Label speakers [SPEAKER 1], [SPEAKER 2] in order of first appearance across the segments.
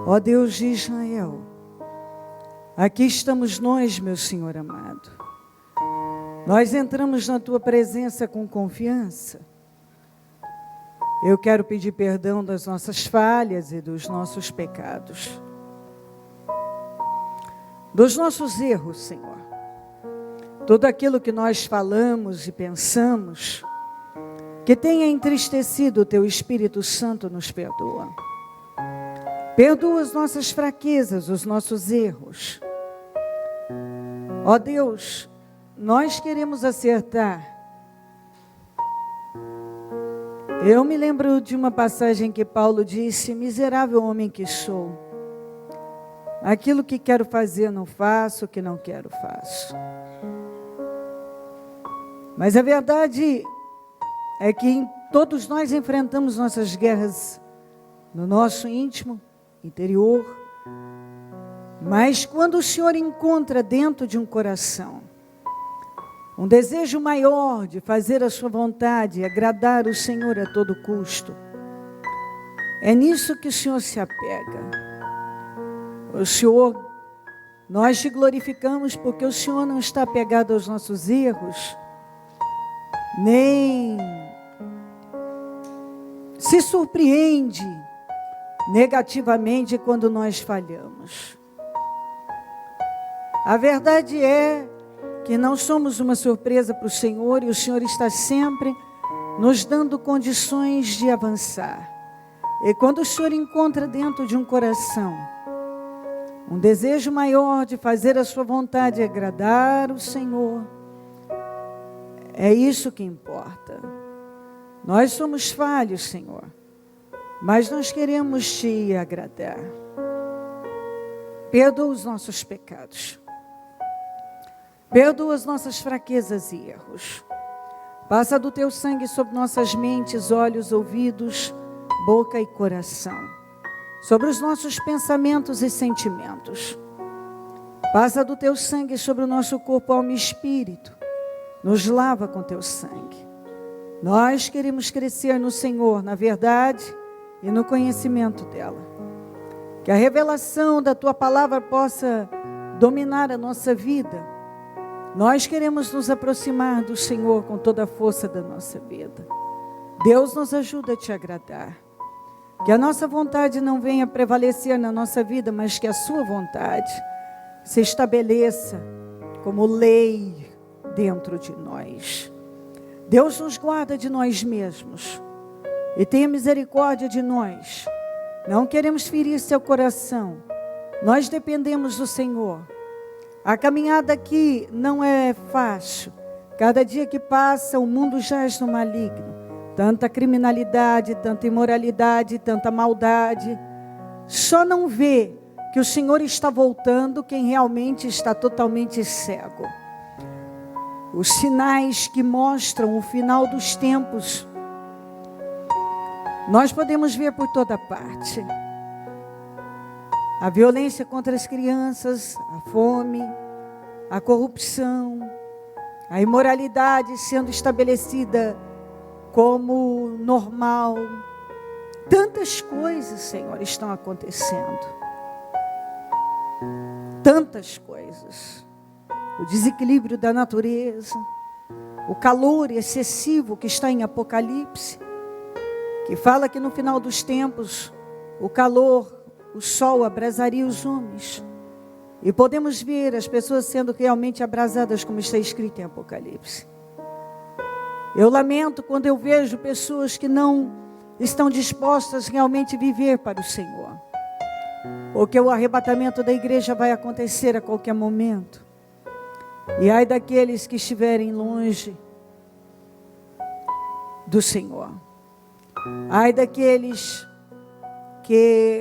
[SPEAKER 1] Ó Deus de Israel, aqui estamos nós, meu Senhor amado. Nós entramos na Tua presença com confiança. Eu quero pedir perdão das nossas falhas e dos nossos pecados. Dos nossos erros, Senhor. Tudo aquilo que nós falamos e pensamos, que tenha entristecido o Teu Espírito Santo, nos perdoa. Perdoa as nossas fraquezas, os nossos erros. Ó Deus, nós queremos acertar. Eu me lembro de uma passagem que Paulo disse: miserável homem que sou. Aquilo que quero fazer não faço, o que não quero faço. Mas a verdade é que todos nós enfrentamos nossas guerras no nosso íntimo, interior. Mas quando o Senhor encontra dentro de um coração um desejo maior de fazer a sua vontade, agradar o Senhor a todo custo, é nisso que o Senhor se apega. O Senhor, nós te glorificamos porque o Senhor não está apegado aos nossos erros, nem se surpreende negativamente quando nós falhamos. A verdade é que não somos uma surpresa para o Senhor, e o Senhor está sempre nos dando condições de avançar. E quando o Senhor encontra dentro de um coração um desejo maior de fazer a sua vontade e agradar o Senhor, é isso que importa. Nós somos falhos, Senhor, mas nós queremos te agradar. Perdoa os nossos pecados. Perdoa as nossas fraquezas e erros. Passa do teu sangue sobre nossas mentes, olhos, ouvidos, boca e coração. Sobre os nossos pensamentos e sentimentos. Passa do teu sangue sobre o nosso corpo, alma e espírito. Nos lava com teu sangue. Nós queremos crescer no Senhor, na verdade e no conhecimento dela. Que a revelação da tua palavra possa dominar a nossa vida. Nós queremos nos aproximar do Senhor com toda a força da nossa vida. Deus nos ajuda a te agradar. Que a nossa vontade não venha prevalecer na nossa vida, mas que a sua vontade se estabeleça como lei dentro de nós. Deus nos guarda de nós mesmos e tenha misericórdia de nós. Não queremos ferir seu coração. Nós dependemos do Senhor. A caminhada aqui não é fácil. Cada dia que passa, o mundo jaz no maligno. Tanta criminalidade, tanta imoralidade, tanta maldade. Só não vê que o Senhor está voltando quem realmente está totalmente cego. Os sinais que mostram o final dos tempos, nós podemos ver por toda parte. A violência contra as crianças, a fome, a corrupção, a imoralidade sendo estabelecida como normal. Tantas coisas, Senhor, estão acontecendo. Tantas coisas. O desequilíbrio da natureza, o calor excessivo que está em Apocalipse, que fala que no final dos tempos, o calor, o sol abrasaria os homens. E podemos ver as pessoas sendo realmente abrasadas, como está escrito em Apocalipse. Eu lamento quando eu vejo pessoas que não estão dispostas realmente a viver para o Senhor. Porque o arrebatamento da igreja vai acontecer a qualquer momento. E ai daqueles que estiverem longe do Senhor. Ai daqueles que,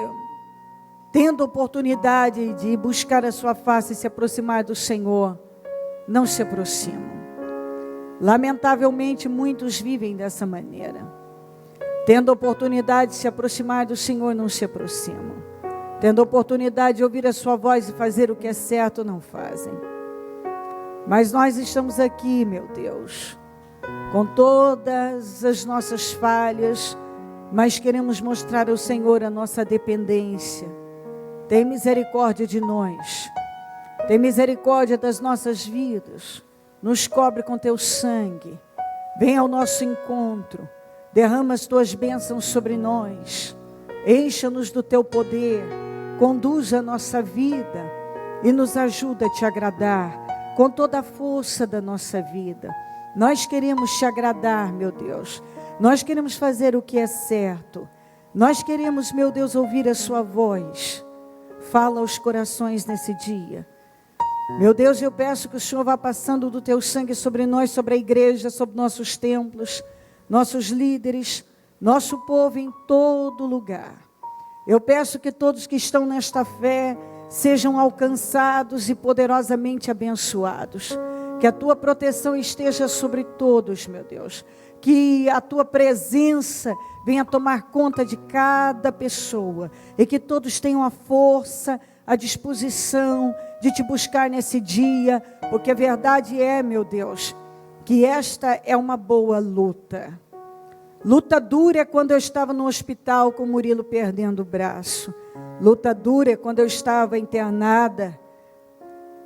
[SPEAKER 1] tendo oportunidade de buscar a sua face e se aproximar do Senhor, não se aproximam. Lamentavelmente, muitos vivem dessa maneira. Tendo oportunidade de se aproximar do Senhor, não se aproximam. Tendo oportunidade de ouvir a sua voz e fazer o que é certo, não fazem. Mas nós estamos aqui, meu Deus, com todas as nossas falhas, mas queremos mostrar ao Senhor a nossa dependência Tem misericórdia de nós. Tem misericórdia das nossas vidas. Nos cobre com teu sangue. Vem ao nosso encontro. Derrama as tuas bênçãos sobre nós. Encha-nos do teu poder. Conduza a nossa vida. E nos ajuda a te agradar com toda a força da nossa vida. Nós queremos te agradar, meu Deus. Nós queremos fazer o que é certo. Nós queremos, meu Deus, ouvir a sua voz. Fala aos corações nesse dia. Meu Deus, eu peço que o Senhor vá passando do teu sangue sobre nós, sobre a igreja, sobre nossos templos, nossos líderes, nosso povo em todo lugar. Eu peço que todos que estão nesta fé sejam alcançados e poderosamente abençoados. Que a tua proteção esteja sobre todos, meu Deus. Que a tua presença venha tomar conta de cada pessoa. E que todos tenham a força, a disposição de te buscar nesse dia. Porque a verdade é, meu Deus, que esta é uma boa luta. Luta dura é quando eu estava no hospital com o Murilo perdendo o braço. Luta dura é quando eu estava internada,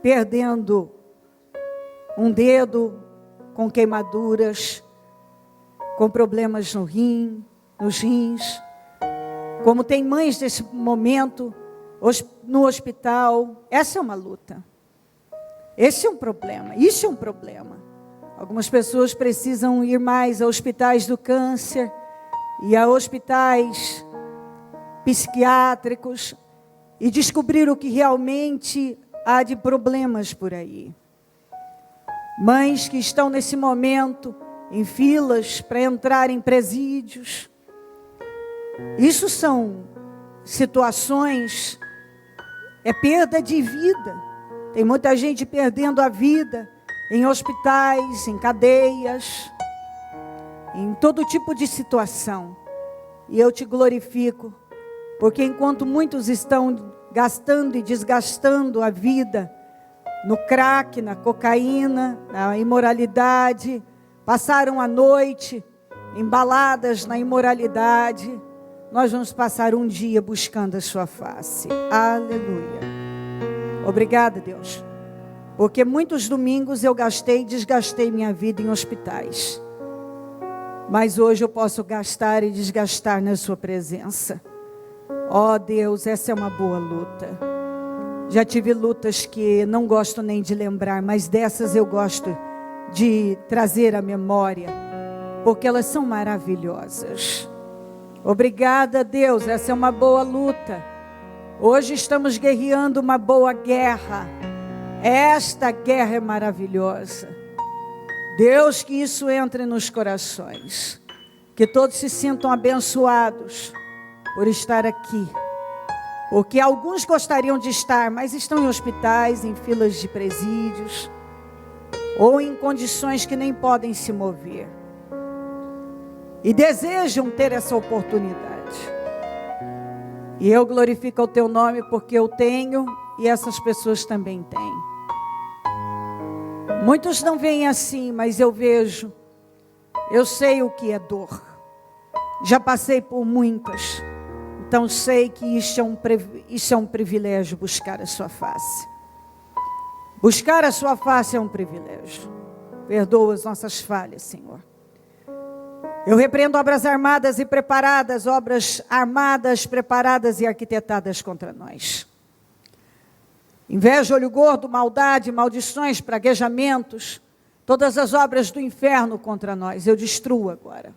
[SPEAKER 1] perdendo um dedo, com queimaduras, com problemas no rim, nos rins. Como tem mães nesse momento no hospital, essa é uma luta. Esse é um problema, isso é um problema. Algumas pessoas precisam ir mais a hospitais do câncer e a hospitais psiquiátricos e descobrir o que realmente há de problemas por aí. Mães que estão nesse momento em filas para entrar em presídios. Isso são situações, é perda de vida. Tem muita gente perdendo a vida em hospitais, em cadeias, em todo tipo de situação. E eu te glorifico, porque enquanto muitos estão gastando e desgastando a vida no crack, na cocaína, na imoralidade, passaram a noite embaladas na imoralidade, nós vamos passar um dia buscando a sua face. Aleluia. Obrigada, Deus. Porque muitos domingos eu gastei e desgastei minha vida em hospitais. Mas hoje eu posso gastar e desgastar na sua presença. Ó Deus, essa é uma boa luta. Já tive lutas que não gosto nem de lembrar, mas dessas eu gosto de trazer à memória, porque elas são maravilhosas. Obrigada, Deus, essa é uma boa luta. Hoje estamos guerreando uma boa guerra. Esta guerra é maravilhosa. Deus, que isso entre nos corações. Que todos se sintam abençoados por estar aqui. Porque alguns gostariam de estar, mas estão em hospitais, em filas de presídios, ou em condições que nem podem se mover. E desejam ter essa oportunidade. E eu glorifico o teu nome porque eu tenho e essas pessoas também têm. Muitos não veem assim, mas eu vejo. Eu sei o que é dor. Já passei por muitas. Então sei que isso é um privilégio, buscar a sua face. Buscar a sua face é um privilégio. Perdoa as nossas falhas, Senhor. Eu repreendo obras armadas preparadas e arquitetadas contra nós. Inveja, olho gordo, maldade, maldições, praguejamentos, todas as obras do inferno contra nós, eu destruo agora.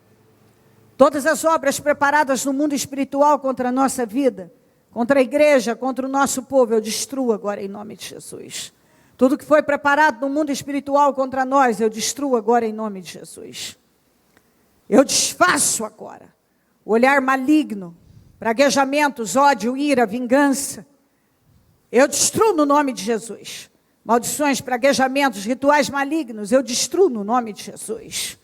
[SPEAKER 1] Todas as obras preparadas no mundo espiritual contra a nossa vida, contra a igreja, contra o nosso povo, eu destruo agora em nome de Jesus. Tudo que foi preparado no mundo espiritual contra nós, eu destruo agora em nome de Jesus. Eu desfaço agora o olhar maligno, praguejamentos, ódio, ira, vingança. Eu destruo no nome de Jesus. Maldições, praguejamentos, rituais malignos, eu destruo no nome de Jesus.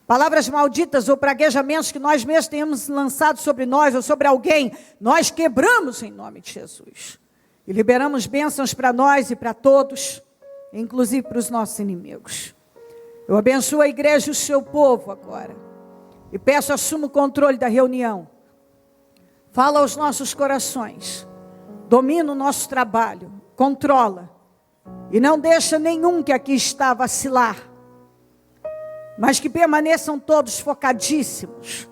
[SPEAKER 1] Palavras malditas ou praguejamentos que nós mesmos tenhamos lançado sobre nós ou sobre alguém, nós quebramos em nome de Jesus. E liberamos bênçãos para nós e para todos, inclusive para os nossos inimigos. Eu abençoo a igreja e o seu povo agora. E peço, assuma o controle da reunião. Fala aos nossos corações. domina o nosso trabalho, controla, e não deixa nenhum que aqui está vacilar, mas que permaneçam todos focadíssimos,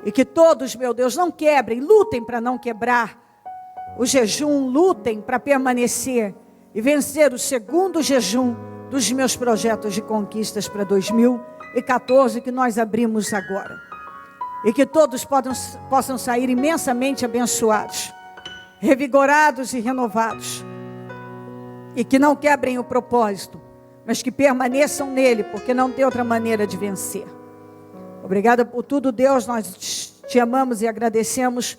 [SPEAKER 1] e que todos, meu Deus, não quebrem, lutem para não quebrar o jejum, lutem para permanecer e vencer o segundo jejum dos meus projetos de conquistas para 2014, que nós abrimos agora. E que todos possam sair imensamente abençoados, revigorados e renovados. E que não quebrem o propósito, mas que permaneçam nele, porque não tem outra maneira de vencer. Obrigada por tudo, Deus, nós te amamos e agradecemos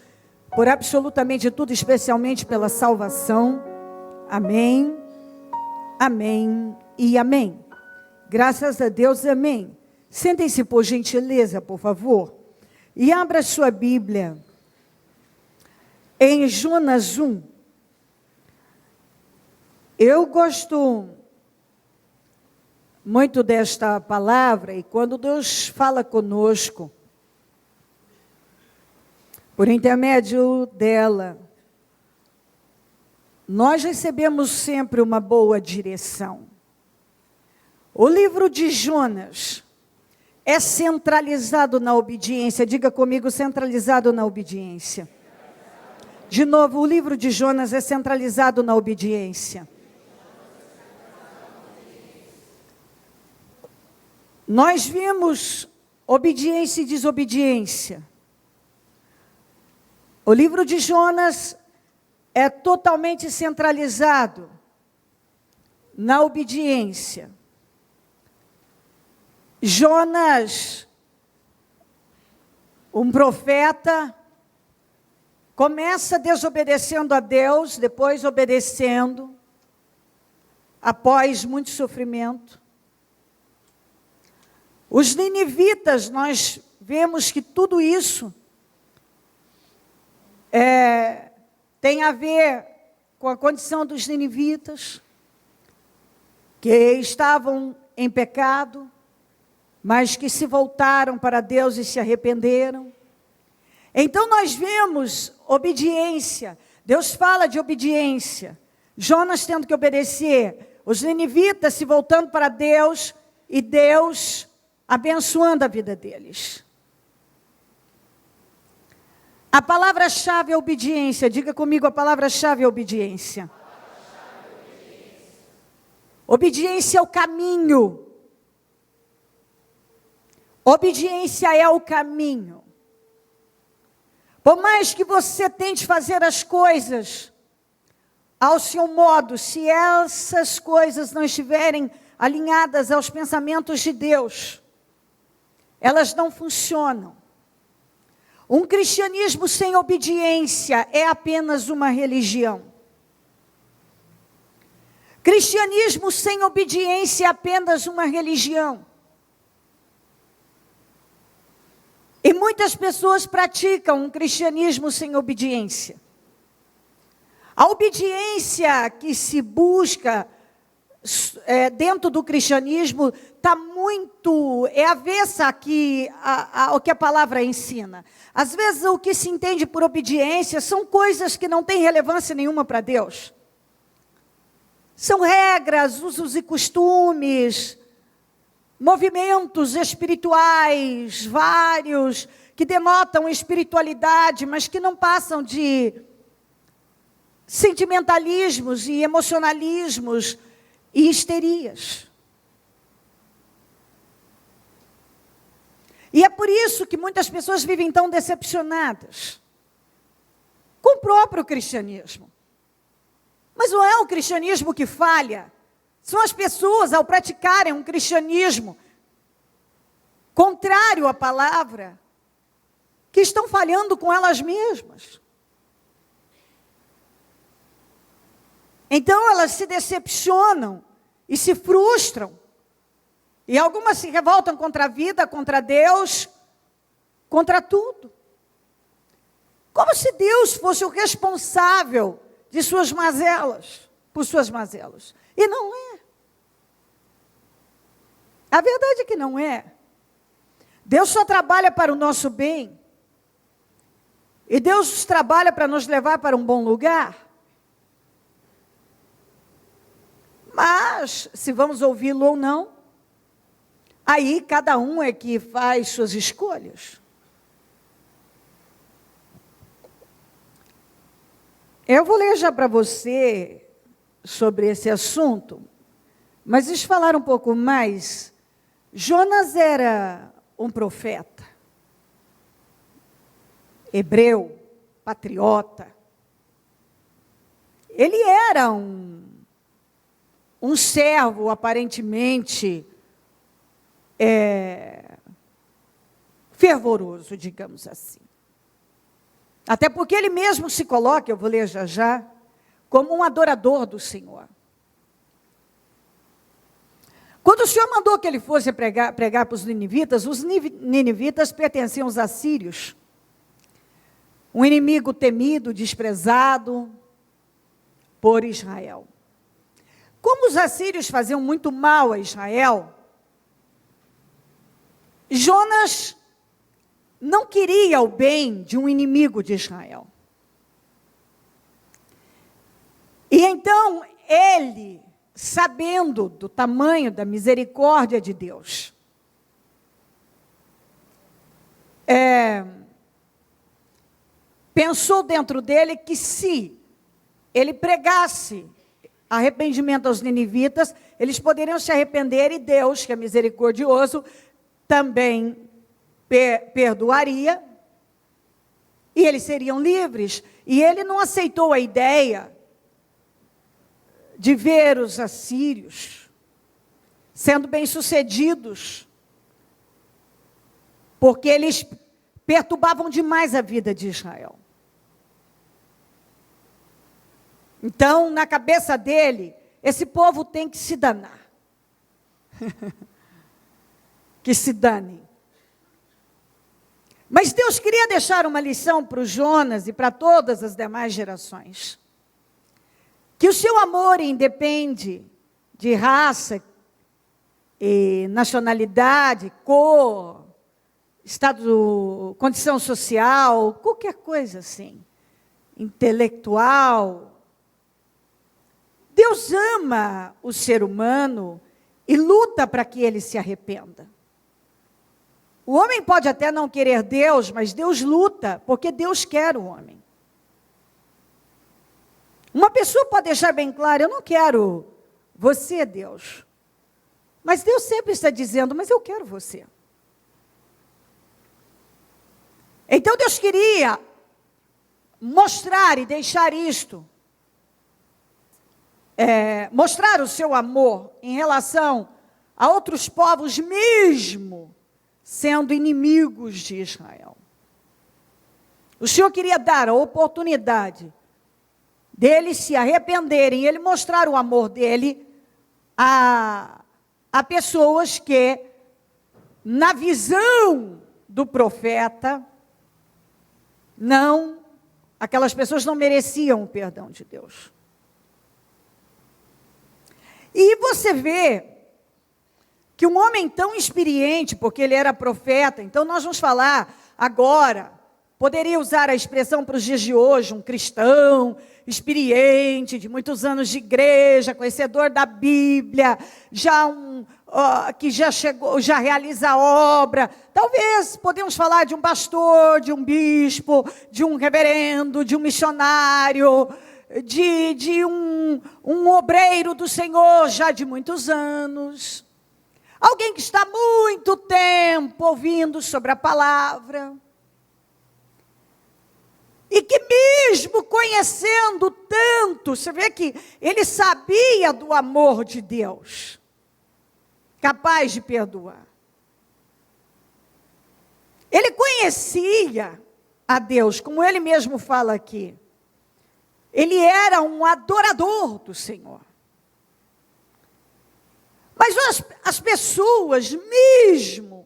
[SPEAKER 1] por absolutamente tudo, especialmente pela salvação. Amém, amém e amém. Graças a Deus, amém. Sentem-se por gentileza, por favor, e abra sua Bíblia em Jonas 1. Eu gosto muito desta palavra, e quando Deus fala conosco, por intermédio dela, nós recebemos sempre uma boa direção. O livro de Jonas é centralizado na obediência. Diga comigo, centralizado na obediência. De novo, o livro de Jonas é centralizado na obediência. Nós vimos obediência e desobediência. O livro de Jonas é totalmente centralizado na obediência. Jonas, um profeta, começa desobedecendo a Deus, depois obedecendo, após muito sofrimento. Os ninivitas, nós vemos que tudo isso tem a ver com a condição dos ninivitas, que estavam em pecado, mas que se voltaram para Deus e se arrependeram. Então nós vemos obediência. Deus fala de obediência. Jonas tendo que obedecer, os ninivitas se voltando para Deus e Deus abençoando a vida deles. A palavra-chave é obediência. Diga comigo, a palavra-chave é obediência. Obediência é o caminho. Obediência é o caminho. Por mais que você tente fazer as coisas ao seu modo, se essas coisas não estiverem alinhadas aos pensamentos de Deus, elas não funcionam. Um cristianismo sem obediência é apenas uma religião. Cristianismo sem obediência é apenas uma religião. E muitas pessoas praticam um cristianismo sem obediência. A obediência que se busca dentro do cristianismo está muito, avessa aqui ao que a palavra ensina. Às vezes o que se entende por obediência são coisas que não têm relevância nenhuma para Deus. São regras, usos e costumes, movimentos espirituais vários, que denotam espiritualidade, mas que não passam de sentimentalismos e emocionalismos e histerias. E é por isso que muitas pessoas vivem tão decepcionadas com o próprio cristianismo. Mas não é o cristianismo que falha. São as pessoas, ao praticarem um cristianismo contrário à palavra, que estão falhando com elas mesmas. Então elas se decepcionam e se frustram. E algumas se revoltam contra a vida, contra Deus, contra tudo. Como se Deus fosse o responsável de suas mazelas, por suas mazelas. E não é. A verdade é que não é. Deus só trabalha para o nosso bem. E Deus trabalha para nos levar para um bom lugar. mas se vamos ouvi-lo ou não, aí cada um é que faz suas escolhas. Eu vou ler já para você sobre esse assunto, mas deixa eu falar um pouco mais. Jonas era um profeta, hebreu, patriota. Ele era um servo, aparentemente, fervoroso, digamos assim. Até porque ele mesmo se coloca, eu vou ler já já, como um adorador do Senhor. Quando o Senhor mandou que ele fosse pregar para os ninivitas, os ninivitas pertenciam aos assírios. Um inimigo temido, desprezado por Israel. Como os assírios faziam muito mal a Israel, Jonas não queria o bem de um inimigo de Israel. E então ele, sabendo do tamanho da misericórdia de Deus, pensou dentro dele que se ele pregasse arrependimento aos ninivitas, eles poderiam se arrepender e Deus, que é misericordioso, também perdoaria e eles seriam livres. E ele não aceitou a ideia de ver os assírios sendo bem-sucedidos, porque eles perturbavam demais a vida de Israel. Então, na cabeça dele, esse povo tem que se danar. Que se danem. Mas Deus queria deixar uma lição para o Jonas e para todas as demais gerações. Que o seu amor independe de raça, e nacionalidade, cor, estado, condição social, qualquer coisa assim, intelectual. Deus ama o ser humano e luta para que ele se arrependa. O homem pode até não querer Deus, mas Deus luta, porque Deus quer o homem. Uma pessoa pode deixar bem claro, eu não quero você, Deus. Mas Deus sempre está dizendo, mas eu quero você. Então Deus queria mostrar e deixar isto, mostrar o seu amor em relação a outros povos, mesmo sendo inimigos de Israel. O Senhor queria dar a oportunidade deles se arrependerem, ele mostrar o amor dele a pessoas que, na visão do profeta, aquelas pessoas não mereciam o perdão de Deus. E você vê que um homem tão experiente, porque ele era profeta, então nós vamos falar agora, poderia usar a expressão para os dias de hoje, um cristão experiente, de muitos anos de igreja, conhecedor da Bíblia, que já chegou, já realiza a obra. Talvez podemos falar de um pastor, de um bispo, de um reverendo, de um missionário, de um obreiro do Senhor já de muitos anos. Alguém que está muito tempo ouvindo sobre a palavra. E que mesmo conhecendo tanto, você vê que ele sabia do amor de Deus, capaz de perdoar. Ele conhecia a Deus, como ele mesmo fala aqui. Ele era um adorador do Senhor. Mas as pessoas, mesmo,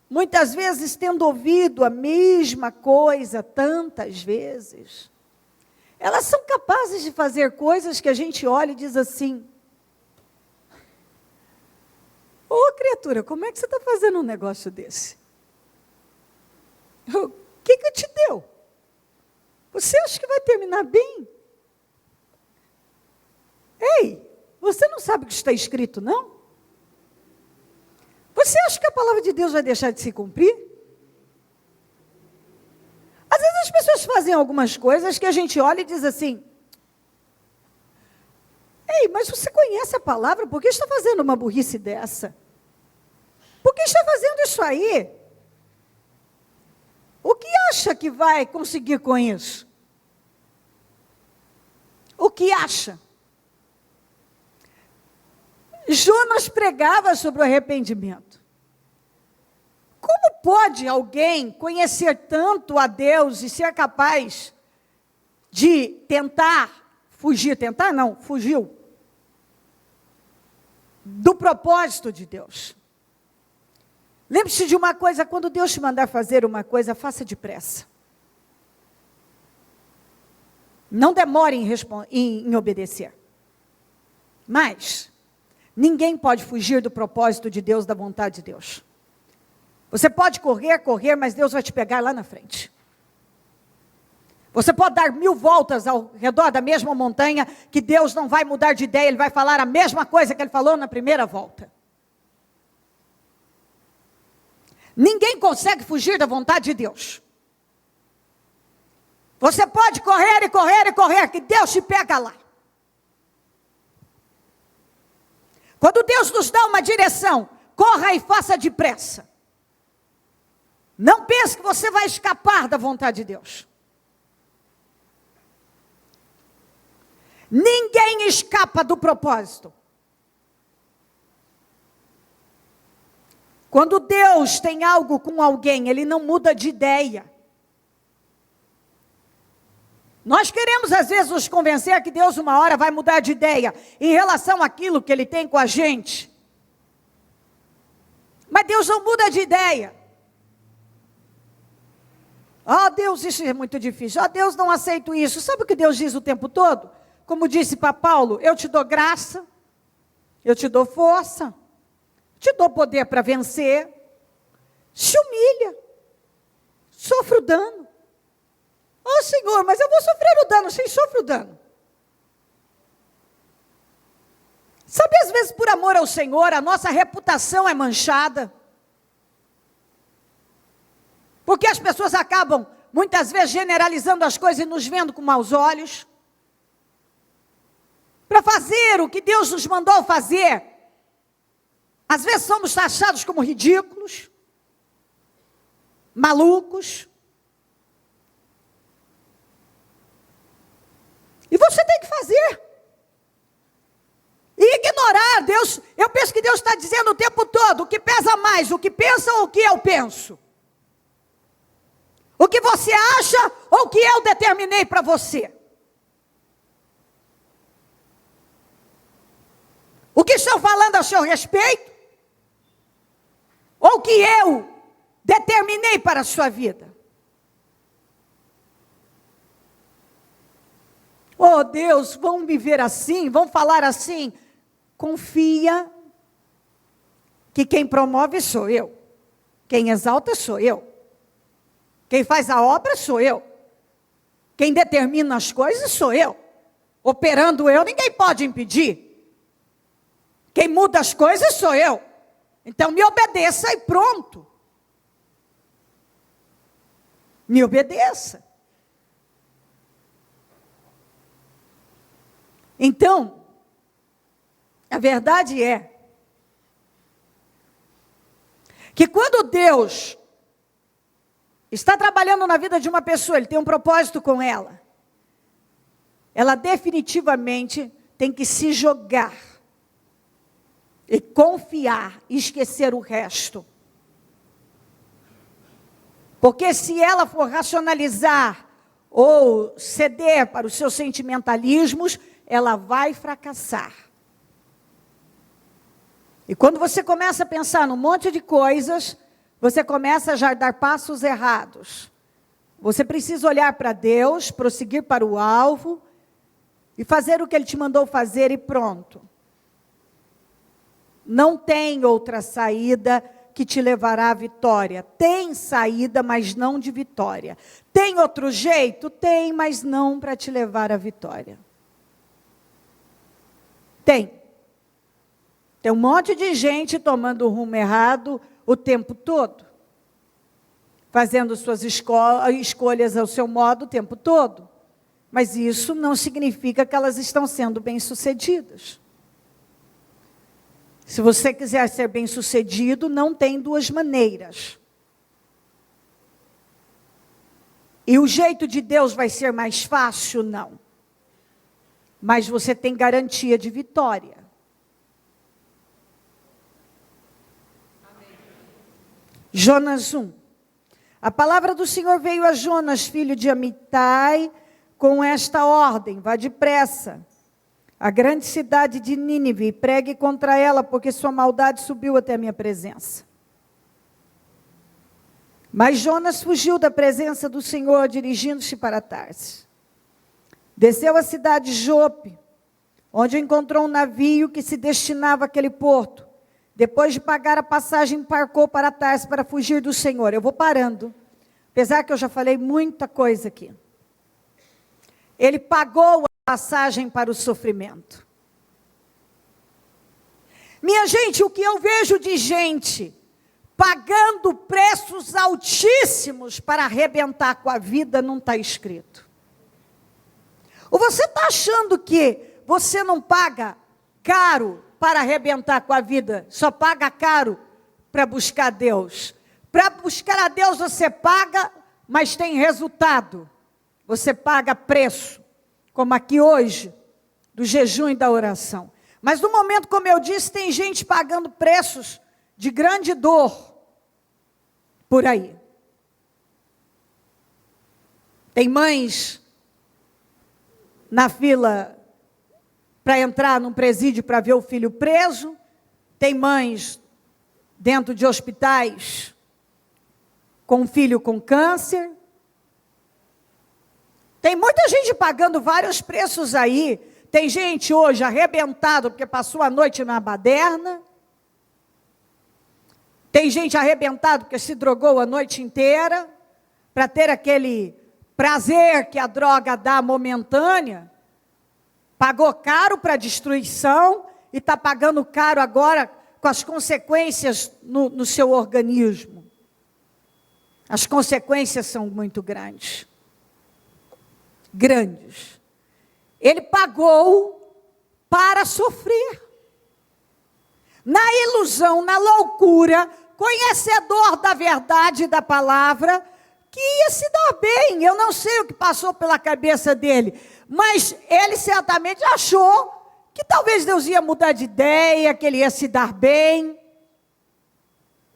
[SPEAKER 1] muitas vezes tendo ouvido a mesma coisa tantas vezes, elas são capazes de fazer coisas que a gente olha e diz assim: ô criatura, como é que você está fazendo um negócio desse? O que te deu? Você acha que vai terminar bem? Ei, Você não sabe o que está escrito, não? Você acha que a palavra de Deus vai deixar de se cumprir? Às vezes as pessoas fazem algumas coisas que a gente olha e diz assim: ei, mas você conhece a palavra, por que está fazendo uma burrice dessa? Por que está fazendo isso aí? O que acha que vai conseguir com isso? O que acha? Jonas pregava sobre o arrependimento. Como pode alguém conhecer tanto a Deus e ser capaz de fugiu do propósito de Deus? Lembre-se de uma coisa: quando Deus te mandar fazer uma coisa, faça depressa. Não demore em obedecer. Mas ninguém pode fugir do propósito de Deus, da vontade de Deus. Você pode correr, mas Deus vai te pegar lá na frente. Você pode dar 1000 voltas ao redor da mesma montanha, que Deus não vai mudar de ideia, Ele vai falar a mesma coisa que Ele falou na primeira volta. Ninguém consegue fugir da vontade de Deus. Você pode correr, que Deus te pega lá. Quando Deus nos dá uma direção, corra e faça depressa. Não pense que você vai escapar da vontade de Deus. Ninguém escapa do propósito. Quando Deus tem algo com alguém, Ele não muda de ideia. Nós queremos às vezes nos convencer que Deus uma hora vai mudar de ideia em relação àquilo que Ele tem com a gente. Mas Deus não muda de ideia. Deus, isso é muito difícil. Deus, não aceito isso. Sabe o que Deus diz o tempo todo? Como disse para Paulo: eu te dou graça, eu te dou força, te dou poder para vencer. Se humilha, sofre o dano. Senhor, mas eu vou sofrer o dano. Sim, sofre o dano. Sabe, às vezes por amor ao Senhor, a nossa reputação é manchada. Porque as pessoas acabam, muitas vezes, generalizando as coisas e nos vendo com maus olhos. Para fazer o que Deus nos mandou fazer, às vezes somos taxados como ridículos, malucos. E você tem que fazer. E ignorar Deus. Eu penso que Deus está dizendo o tempo todo: o que pesa mais, o que pensa ou o que eu penso? O que você acha ou o que eu determinei para você? O que estão falando a seu respeito? Ou o que eu determinei para a sua vida? Deus, vão me ver assim, vão falar assim. Confia que quem promove sou eu. Quem exalta sou eu. Quem faz a obra sou eu. Quem determina as coisas sou eu. Operando eu, ninguém pode impedir. Quem muda as coisas sou eu. Então me obedeça e pronto. Me obedeça. Então, a verdade é que quando Deus está trabalhando na vida de uma pessoa, Ele tem um propósito com ela, ela definitivamente tem que se jogar e confiar e esquecer o resto. Porque se ela for racionalizar ou ceder para os seus sentimentalismos, ela vai fracassar. E quando você começa a pensar num monte de coisas, você começa a já dar passos errados. Você precisa olhar para Deus, prosseguir para o alvo e fazer o que Ele te mandou fazer e pronto. Não tem outra saída que te levará à vitória. Tem saída, mas não de vitória. Tem outro jeito? Tem, mas não para te levar à vitória. Tem. Tem um monte de gente tomando o rumo errado o tempo todo. Fazendo suas escolhas ao seu modo o tempo todo. Mas isso não significa que elas estão sendo bem-sucedidas. Se você quiser ser bem-sucedido, não tem duas maneiras. E o jeito de Deus vai ser mais fácil? Não. Mas você tem garantia de vitória. Amém. Jonas 1. A palavra do Senhor veio a Jonas, filho de Amitai, com esta ordem: vá depressa à grande cidade de Nínive e pregue contra ela, porque sua maldade subiu até a minha presença. Mas Jonas fugiu da presença do Senhor, dirigindo-se para Tarsis. Desceu à cidade de Jope, onde encontrou um navio que se destinava àquele porto. Depois de pagar a passagem, embarcou para Tarsis para fugir do Senhor. Eu vou parando, apesar que eu já falei muita coisa aqui. Ele pagou a passagem para o sofrimento. Minha gente, o que eu vejo de gente pagando preços altíssimos para arrebentar com a vida não está escrito. Ou você está achando que você não paga caro para arrebentar com a vida, só paga caro para buscar Deus? Para buscar a Deus você paga, mas tem resultado. Você paga preço, como aqui hoje, do jejum e da oração. Mas no momento, como eu disse, tem gente pagando preços de grande dor por aí. Tem mães na fila para entrar num presídio para ver o filho preso. Tem mães dentro de hospitais com um filho com câncer. Tem muita gente pagando vários preços aí. Tem gente hoje arrebentado porque passou a noite na baderna. Tem gente arrebentado porque se drogou a noite inteira para ter aquele prazer que a droga dá momentânea. Pagou caro para a destruição e está pagando caro agora com as consequências no seu organismo. As consequências são muito grandes. Grandes. Ele pagou para sofrer. Na ilusão, na loucura, conhecedor da verdade e da palavra, que ia se dar bem. Eu não sei o que passou pela cabeça dele, mas ele certamente achou que talvez Deus ia mudar de ideia, que ele ia se dar bem.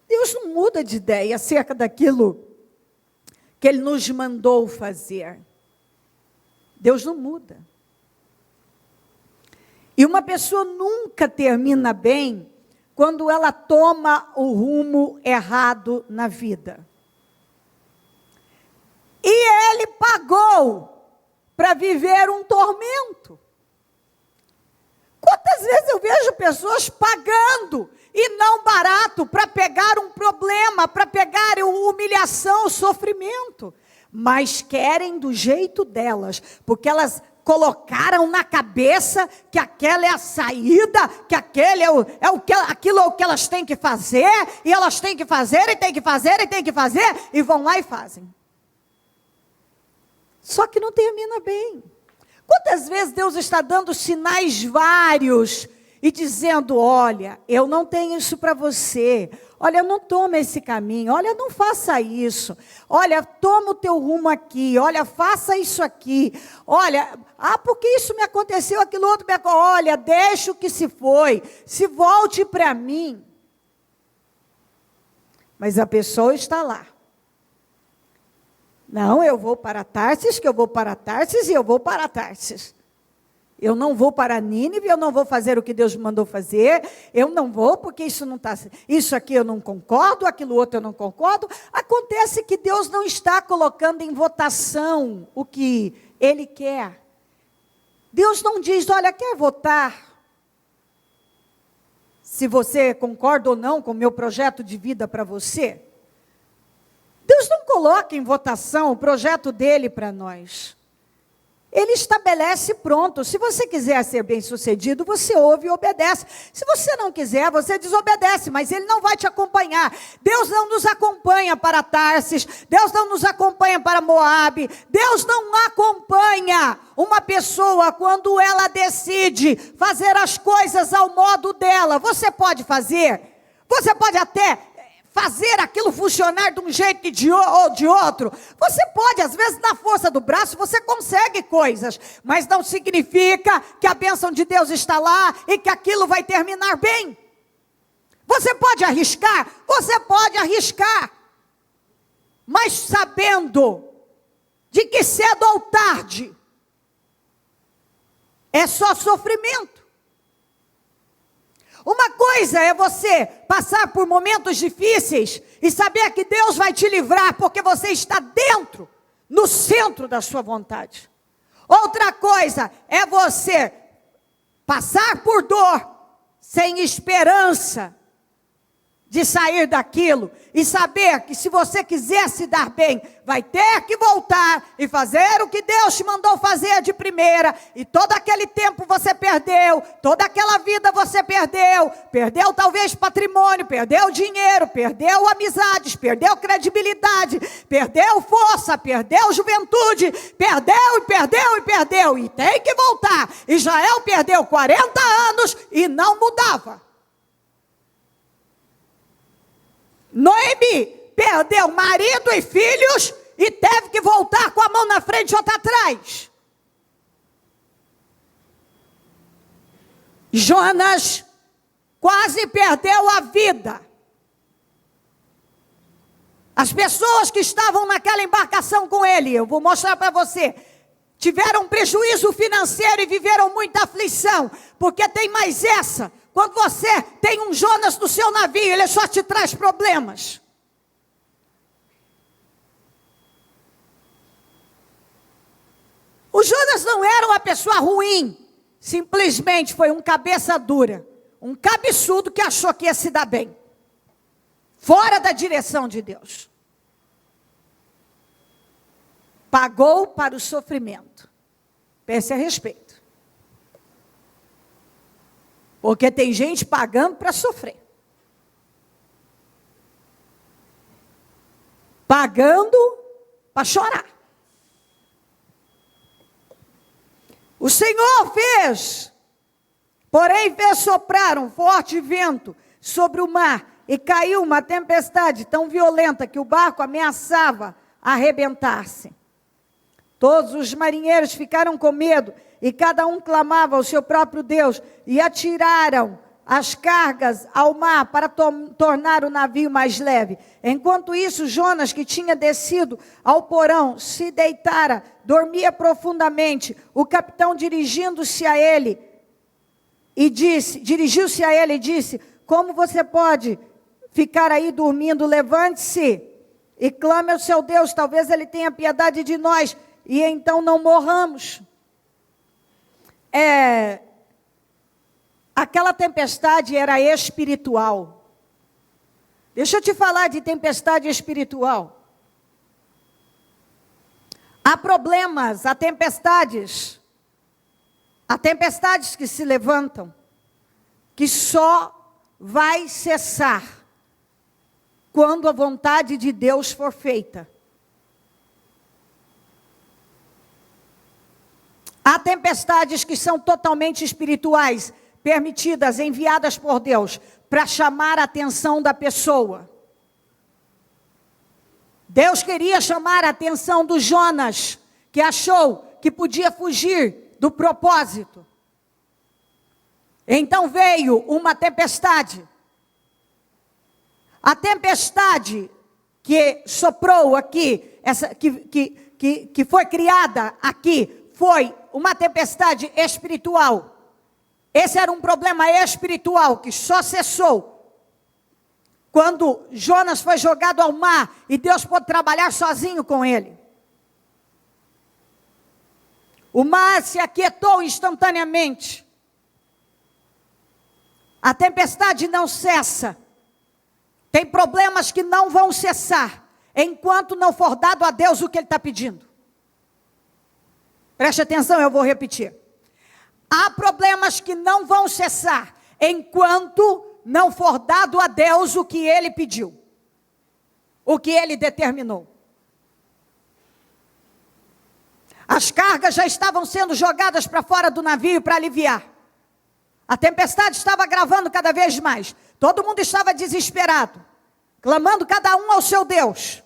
[SPEAKER 1] Deus não muda de ideia acerca daquilo que Ele nos mandou fazer. Deus não muda. E uma pessoa nunca termina bem quando ela toma o rumo errado na vida. E ele pagou para viver um tormento. Quantas vezes eu vejo pessoas pagando, e não barato, para pegar um problema, para pegar humilhação, sofrimento, mas querem do jeito delas, porque elas colocaram na cabeça que aquela é a saída, que aquele aquilo é o que elas têm que fazer, e elas têm que fazer, e têm que fazer, e têm que fazer, e vão lá e fazem. Só que não termina bem. Quantas vezes Deus está dando sinais vários e dizendo: olha, eu não tenho isso para você, olha, não toma esse caminho, olha, não faça isso, olha, toma o teu rumo aqui, olha, faça isso aqui, olha, porque isso me aconteceu, aquilo outro me aconteceu, olha, deixa o que se foi, se volte para mim. Mas a pessoa está lá. Não, eu vou para Tarsis, que eu vou para Tarsis e eu vou para Tarsis. Eu não vou para Nínive, eu não vou fazer o que Deus me mandou fazer, eu não vou porque isso não está, isso aqui eu não concordo, aquilo outro eu não concordo. Acontece que Deus não está colocando em votação o que Ele quer. Deus não diz: olha, quer votar se você concorda ou não com o meu projeto de vida para você? Deus não coloca em votação o projeto dele para nós. Ele estabelece pronto. Se você quiser ser bem-sucedido, você ouve e obedece. Se você não quiser, você desobedece, mas ele não vai te acompanhar. Deus não nos acompanha para Tarsis, Deus não nos acompanha para Moabe, Deus não acompanha uma pessoa quando ela decide fazer as coisas ao modo dela. Você pode fazer, você pode até fazer aquilo funcionar de um jeito ou de outro. Você pode, às vezes, na força do braço, você consegue coisas, mas não significa que a bênção de Deus está lá e que aquilo vai terminar bem. Você pode arriscar, mas sabendo de que cedo ou tarde é só sofrimento. Uma coisa é você passar por momentos difíceis e saber que Deus vai te livrar porque você está dentro, no centro da sua vontade. Outra coisa é você passar por dor sem esperança de sair daquilo e saber que se você quiser se dar bem, vai ter que voltar e fazer o que Deus te mandou fazer de primeira, e todo aquele tempo você perdeu, toda aquela vida você perdeu talvez patrimônio, perdeu dinheiro, perdeu amizades, perdeu credibilidade, perdeu força, perdeu juventude, perdeu, e tem que voltar. Israel perdeu 40 anos e não mudava. Noemi perdeu marido e filhos e teve que voltar com a mão na frente e outra atrás. Jonas quase perdeu a vida. As pessoas que estavam naquela embarcação com ele, eu vou mostrar para você, tiveram prejuízo financeiro e viveram muita aflição, porque tem mais essa. Quando você tem um Jonas no seu navio, ele só te traz problemas. O Jonas não era uma pessoa ruim, simplesmente foi um cabeça dura, um cabeçudo que achou que ia se dar bem, fora da direção de Deus. Pagou para o sofrimento. Pense a respeito. Porque tem gente pagando para sofrer. Pagando para chorar. O Senhor fez, porém fez soprar um forte vento sobre o mar, e caiu uma tempestade tão violenta que o barco ameaçava arrebentar-se. Todos os marinheiros ficaram com medo, e cada um clamava ao seu próprio Deus, e atiraram as cargas ao mar para tornar o navio mais leve. Enquanto isso, Jonas, que tinha descido ao porão, se deitara, dormia profundamente. O capitão, dirigiu-se a ele e disse: como você pode ficar aí dormindo? Levante-se e clame ao seu Deus, talvez ele tenha piedade de nós, e então não morramos. Aquela tempestade era espiritual. Deixa eu te falar de tempestade espiritual. Há problemas, há tempestades que se levantam, que só vai cessar quando a vontade de Deus for feita. Há tempestades que são totalmente espirituais, permitidas, enviadas por Deus, para chamar a atenção da pessoa. Deus queria chamar a atenção do Jonas, que achou que podia fugir do propósito. Então veio uma tempestade. A tempestade que soprou aqui, que foi criada aqui, foi uma tempestade espiritual. Esse era um problema espiritual que só cessou quando Jonas foi jogado ao mar e Deus pôde trabalhar sozinho com ele. O mar se aquietou instantaneamente. A tempestade não cessa. Tem problemas que não vão cessar enquanto não for dado a Deus o que Ele está pedindo. Preste atenção, eu vou repetir. Há problemas que não vão cessar enquanto não for dado a Deus o que Ele pediu, o que Ele determinou. As cargas já estavam sendo jogadas para fora do navio para aliviar. A tempestade estava agravando cada vez mais. Todo mundo estava desesperado, clamando cada um ao seu Deus.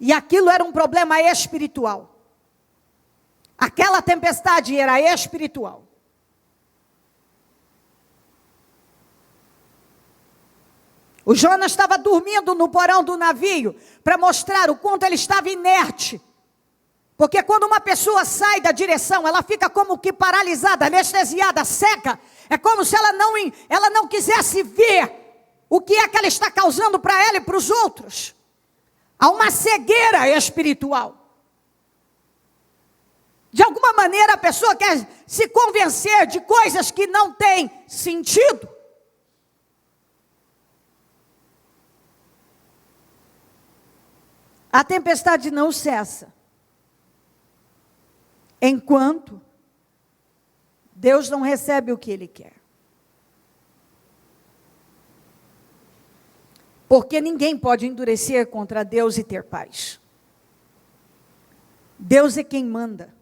[SPEAKER 1] E aquilo era um problema espiritual. Aquela tempestade era espiritual. O Jonas estava dormindo no porão do navio para mostrar o quanto ele estava inerte. Porque quando uma pessoa sai da direção, ela fica como que paralisada, anestesiada, cega. É como se ela não quisesse ver o que é que ela está causando para ela e para os outros. Há uma cegueira espiritual. De alguma maneira a pessoa quer se convencer de coisas que não têm sentido. A tempestade não cessa enquanto Deus não recebe o que Ele quer. Porque ninguém pode endurecer contra Deus e ter paz. Deus é quem manda.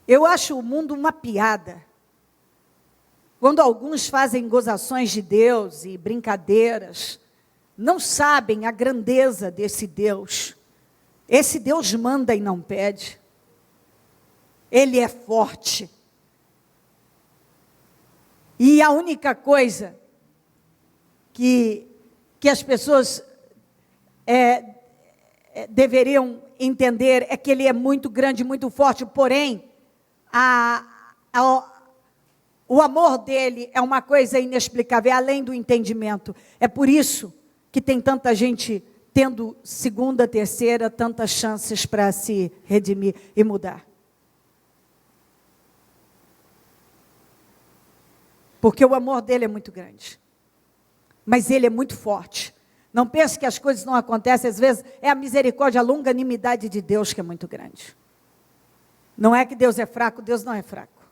[SPEAKER 1] Eu acho o mundo uma piada. Quando alguns fazem gozações de Deus e brincadeiras, não sabem a grandeza desse Deus. Esse Deus manda e não pede. Ele é forte. E a única coisa que as pessoas deveriam entender é que Ele é muito grande, muito forte, porém, o amor dele é uma coisa inexplicável, é além do entendimento. É por isso que tem tanta gente tendo segunda, terceira, tantas chances para se redimir e mudar. Porque o amor dele é muito grande. Mas ele é muito forte. Não pense que as coisas não acontecem, às vezes é a misericórdia, a longanimidade de Deus que é muito grande. Não é que Deus é fraco, Deus não é fraco.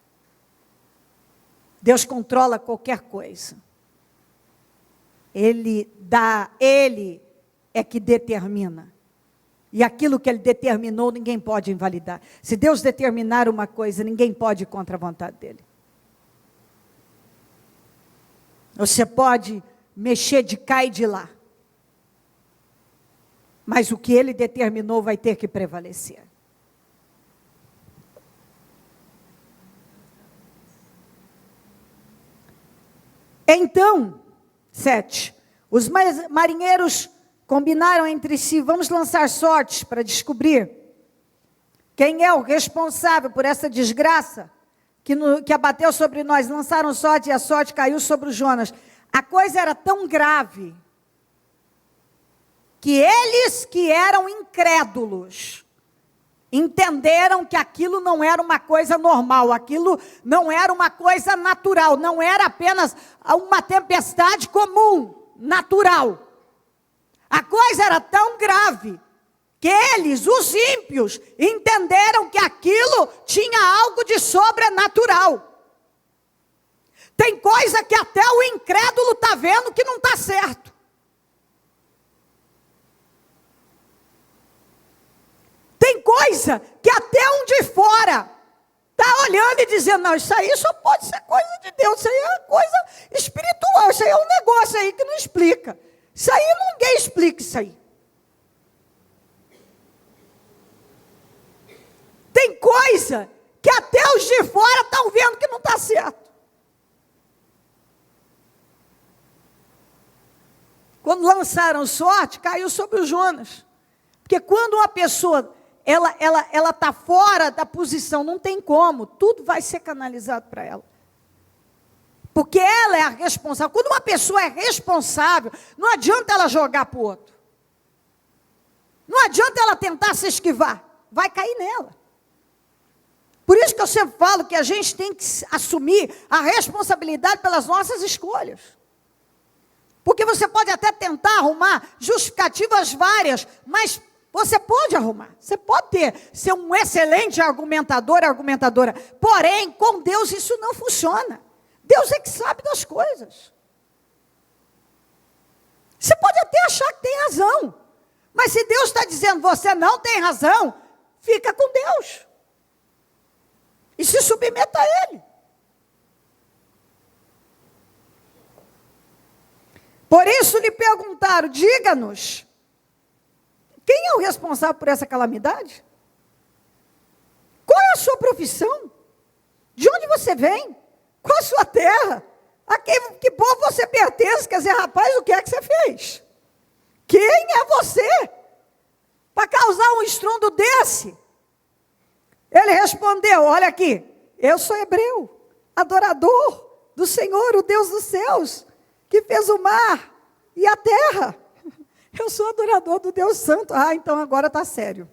[SPEAKER 1] Deus controla qualquer coisa. Ele é que determina. E aquilo que Ele determinou, ninguém pode invalidar. Se Deus determinar uma coisa, ninguém pode ir contra a vontade dEle. Você pode mexer de cá e de lá. Mas o que Ele determinou vai ter que prevalecer. Então, 7. Os marinheiros combinaram entre si, vamos lançar sortes para descobrir quem é o responsável por essa desgraça que abateu sobre nós. Lançaram sorte e a sorte caiu sobre o Jonas. A coisa era tão grave que eles que eram incrédulos entenderam que aquilo não era uma coisa normal, aquilo não era uma coisa natural, não era apenas uma tempestade comum, natural. A coisa era tão grave que eles, os ímpios, entenderam que aquilo tinha algo de sobrenatural. Tem coisa que até o incrédulo está vendo que não está certo. Tem coisa que até um de fora está olhando e dizendo, não, isso aí só pode ser coisa de Deus, isso aí é coisa espiritual, isso aí é um negócio aí que não explica. Isso aí ninguém explica isso aí. Tem coisa que até os de fora estão vendo que não está certo. Quando lançaram sorte, caiu sobre o Jonas. Porque quando uma pessoa ela está fora da posição, não tem como, tudo vai ser canalizado para ela. Porque ela é a responsável. Quando uma pessoa é responsável, não adianta ela jogar para o outro. Não adianta ela tentar se esquivar, vai cair nela. Por isso que eu sempre falo que a gente tem que assumir a responsabilidade pelas nossas escolhas. Porque você pode até tentar arrumar justificativas várias, mas você pode arrumar. Você pode ser um excelente argumentador, argumentadora. Porém, com Deus isso não funciona. Deus é que sabe das coisas. Você pode até achar que tem razão. Mas se Deus está dizendo, você não tem razão, fica com Deus. E se submeta a Ele. Por isso lhe perguntaram, diga-nos, quem é o responsável por essa calamidade? Qual é a sua profissão? De onde você vem? Qual a sua terra? A que povo você pertence? Quer dizer, rapaz, o que é que você fez? Quem é você para causar um estrondo desse? Ele respondeu, olha aqui, eu sou hebreu, adorador do Senhor, o Deus dos céus, que fez o mar e a terra. Eu sou adorador do Deus Santo. Ah, então agora está sério.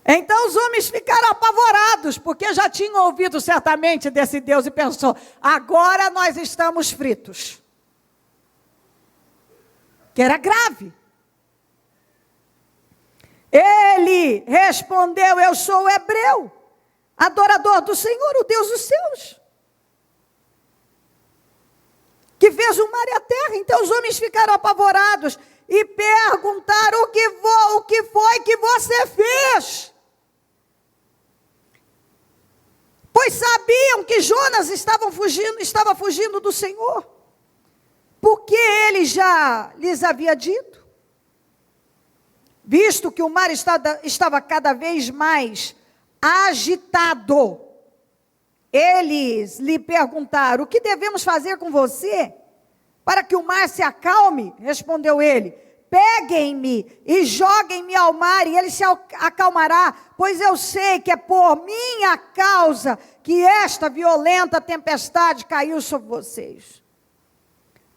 [SPEAKER 1] Então os homens ficaram apavorados, porque já tinham ouvido certamente desse Deus e pensou, agora nós estamos fritos. Que era grave. Ele respondeu, eu sou hebreu, adorador do Senhor, o Deus dos céus, que fez o mar e a terra. Então os homens ficaram apavorados e perguntaram, o que foi que você fez? Pois sabiam que Jonas estava fugindo do Senhor, porque ele já lhes havia dito, visto que o mar estava cada vez mais agitado. Eles lhe perguntaram, o que devemos fazer com você para que o mar se acalme? Respondeu ele, peguem-me e joguem-me ao mar e ele se acalmará, pois eu sei que é por minha causa que esta violenta tempestade caiu sobre vocês.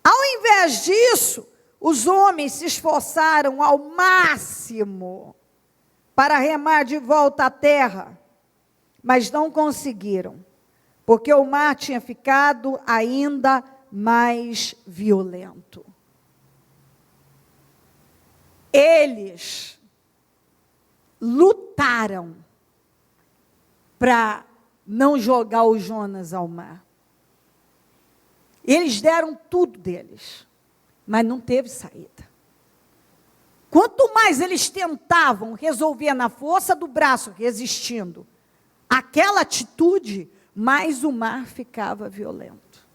[SPEAKER 1] Ao invés disso, os homens se esforçaram ao máximo para remar de volta à terra, mas não conseguiram, porque o mar tinha ficado ainda mais violento. Eles lutaram para não jogar o Jonas ao mar. Eles deram tudo deles, mas não teve saída. Quanto mais eles tentavam resolver na força do braço, resistindo aquela atitude, mais o mar ficava violento.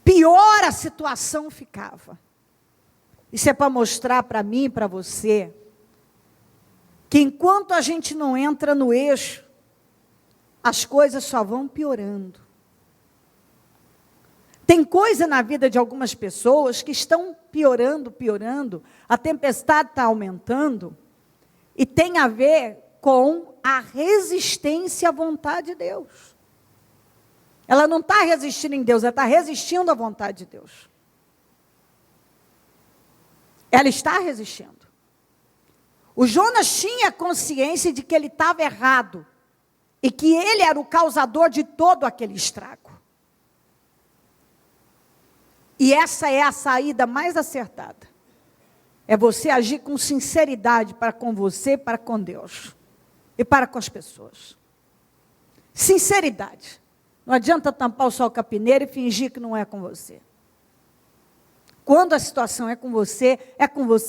[SPEAKER 1] Pior a situação ficava. Isso é para mostrar para mim e para você, que enquanto a gente não entra no eixo, as coisas só vão piorando. Tem coisa na vida de algumas pessoas que estão piorando, a tempestade está aumentando, e tem a ver com a resistência à vontade de Deus. Ela não está resistindo em Deus, ela está resistindo à vontade de Deus. Ela está resistindo. O Jonas tinha consciência de que ele estava errado, e que ele era o causador de todo aquele estrago. E essa é a saída mais acertada. É você agir com sinceridade para com você, para com Deus. E para com as pessoas. Sinceridade. Não adianta tampar o sol com a peneira e fingir que não é com você. Quando a situação é com você,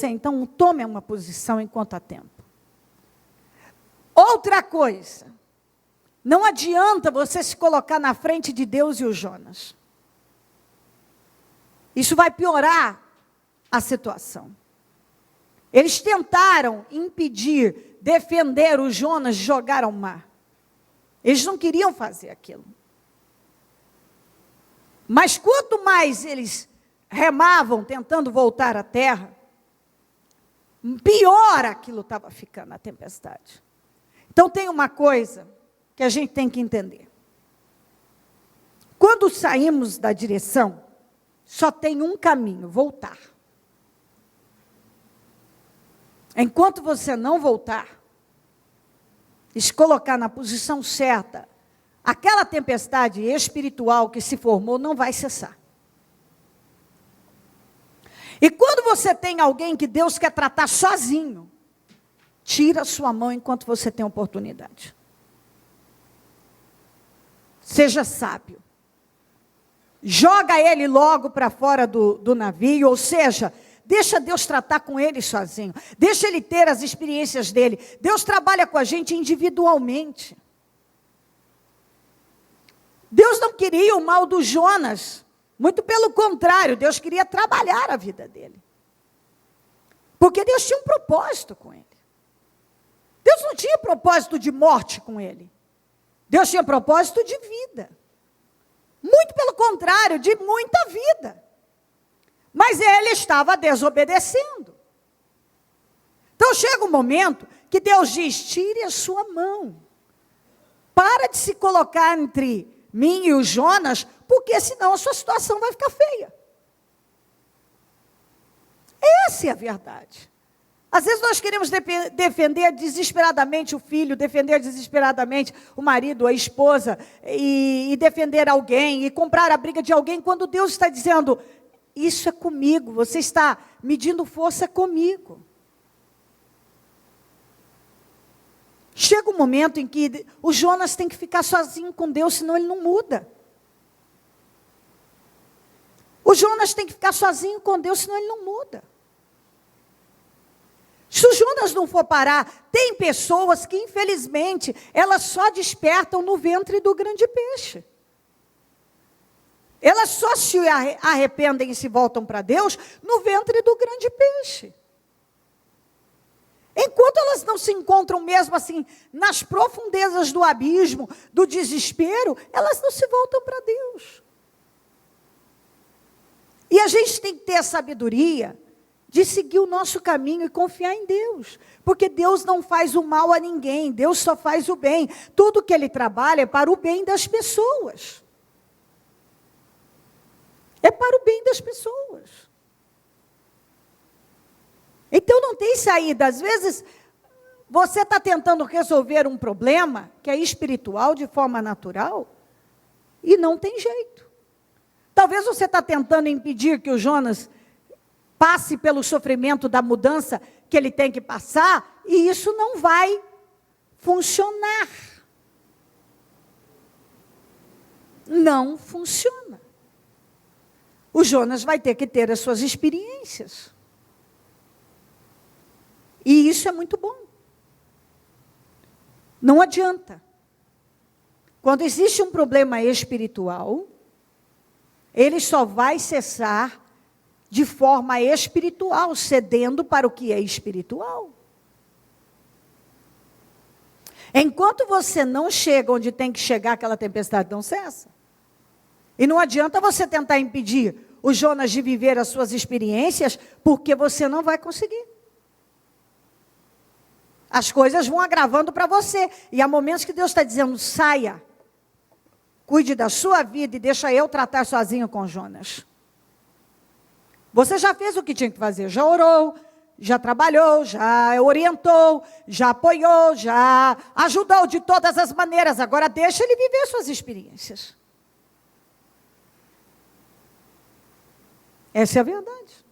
[SPEAKER 1] então tome uma posição enquanto há tempo. Outra coisa. Não adianta você se colocar na frente de Deus e o Jonas. Isso vai piorar a situação. Eles tentaram impedir, defender o Jonas de jogar ao mar. Eles não queriam fazer aquilo. Mas quanto mais eles remavam, tentando voltar à terra, pior aquilo estava ficando, a tempestade. Então tem uma coisa que a gente tem que entender. Quando saímos da direção, só tem um caminho, voltar. Enquanto você não voltar, e se colocar na posição certa, aquela tempestade espiritual que se formou não vai cessar. E quando você tem alguém que Deus quer tratar sozinho, tira a sua mão enquanto você tem oportunidade. Seja sábio. Joga ele logo para fora do navio, ou seja, deixa Deus tratar com ele sozinho. Deixa ele ter as experiências dele. Deus trabalha com a gente individualmente. Deus não queria o mal do Jonas. Muito pelo contrário, Deus queria trabalhar a vida dele. Porque Deus tinha um propósito com ele. Deus não tinha propósito de morte com ele. Deus tinha propósito de vida. Muito pelo contrário, de muita vida. Mas ele estava desobedecendo. Então chega um momento que Deus diz: tire a sua mão. Para de se colocar entre mim e o Jonas, porque senão a sua situação vai ficar feia. Essa é a verdade. Às vezes nós queremos defender desesperadamente o filho, defender desesperadamente o marido, a esposa, e defender alguém, e comprar a briga de alguém, quando Deus está dizendo: isso é comigo, você está medindo força comigo. Chega um momento em que o Jonas tem que ficar sozinho com Deus, senão ele não muda. O Jonas tem que ficar sozinho com Deus, senão ele não muda. Se o Jonas não for parar, tem pessoas que, infelizmente, elas só despertam no ventre do grande peixe. Elas só se arrependem e se voltam para Deus no ventre do grande peixe. Enquanto elas não se encontram mesmo assim, nas profundezas do abismo, do desespero, elas não se voltam para Deus. E a gente tem que ter a sabedoria de seguir o nosso caminho e confiar em Deus. Porque Deus não faz o mal a ninguém, Deus só faz o bem. Tudo que Ele trabalha é para o bem das pessoas. É para o bem das pessoas. Então não tem saída. Às vezes, você está tentando resolver um problema que é espiritual de forma natural e não tem jeito. Talvez você está tentando impedir que o Jonas passe pelo sofrimento da mudança que ele tem que passar, e isso não vai funcionar. Não funciona. O Jonas vai ter que ter as suas experiências. E isso é muito bom. Não adianta. Quando existe um problema espiritual, ele só vai cessar de forma espiritual, cedendo para o que é espiritual. Enquanto você não chega onde tem que chegar, aquela tempestade não cessa. E não adianta você tentar impedir o Jonas de viver as suas experiências, porque você não vai conseguir. As coisas vão agravando para você. E há momentos que Deus está dizendo: saia, cuide da sua vida e deixa eu tratar sozinho com Jonas. Você já fez o que tinha que fazer, já orou, já trabalhou, já orientou, já apoiou, já ajudou de todas as maneiras. Agora deixa ele viver suas experiências. Essa é a verdade.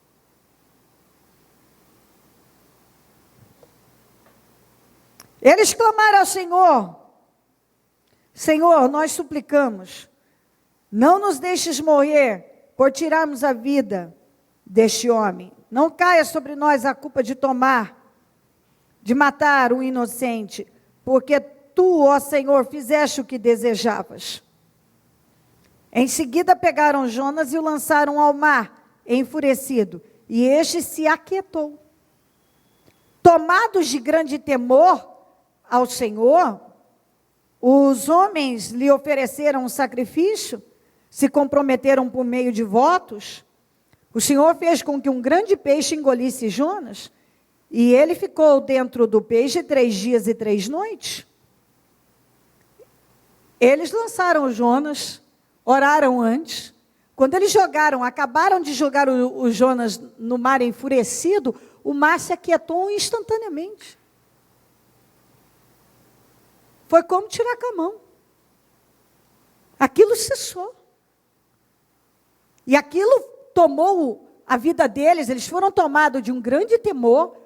[SPEAKER 1] Eles clamaram ao Senhor: Senhor, nós suplicamos, não nos deixes morrer por tirarmos a vida deste homem. Não caia sobre nós a culpa de matar um inocente, porque tu, ó Senhor, fizeste o que desejavas. Em seguida pegaram Jonas e o lançaram ao mar, enfurecido, e este se aquietou. Tomados de grande temor ao Senhor, os homens lhe ofereceram um sacrifício, se comprometeram por meio de votos. O Senhor fez com que um grande peixe engolisse Jonas, e ele ficou dentro do peixe 3 dias e 3 noites. Eles lançaram Jonas, oraram antes. Quando eles acabaram de jogar o Jonas no mar enfurecido, o mar se aquietou instantaneamente. Foi como tirar com a mão. Aquilo cessou. E aquilo tomou a vida deles, eles foram tomados de um grande temor,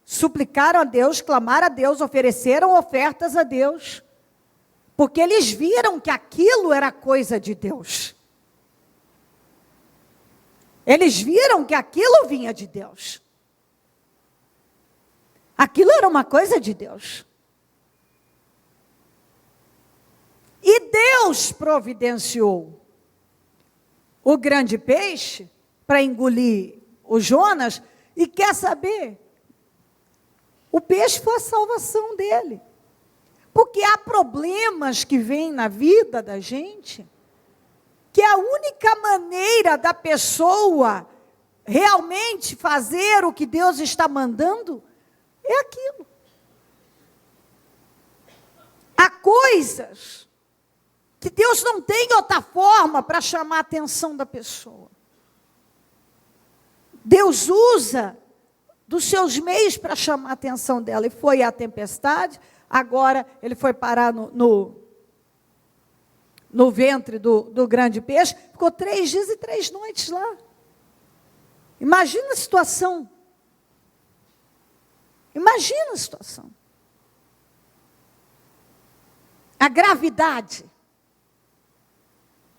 [SPEAKER 1] suplicaram a Deus, clamaram a Deus, ofereceram ofertas a Deus, porque eles viram que aquilo era coisa de Deus. Eles viram que aquilo vinha de Deus. Aquilo era uma coisa de Deus. E Deus providenciou o grande peixe para engolir o Jonas. E quer saber? O peixe foi a salvação dele. Porque há problemas que vêm na vida da gente, que a única maneira da pessoa realmente fazer o que Deus está mandando é aquilo. Há coisas que Deus não tem outra forma para chamar a atenção da pessoa. Deus usa dos seus meios para chamar a atenção dela. E foi a tempestade, agora ele foi parar no ventre do grande peixe, ficou 3 dias e 3 noites lá. Imagina a situação. Imagina a situação. A gravidade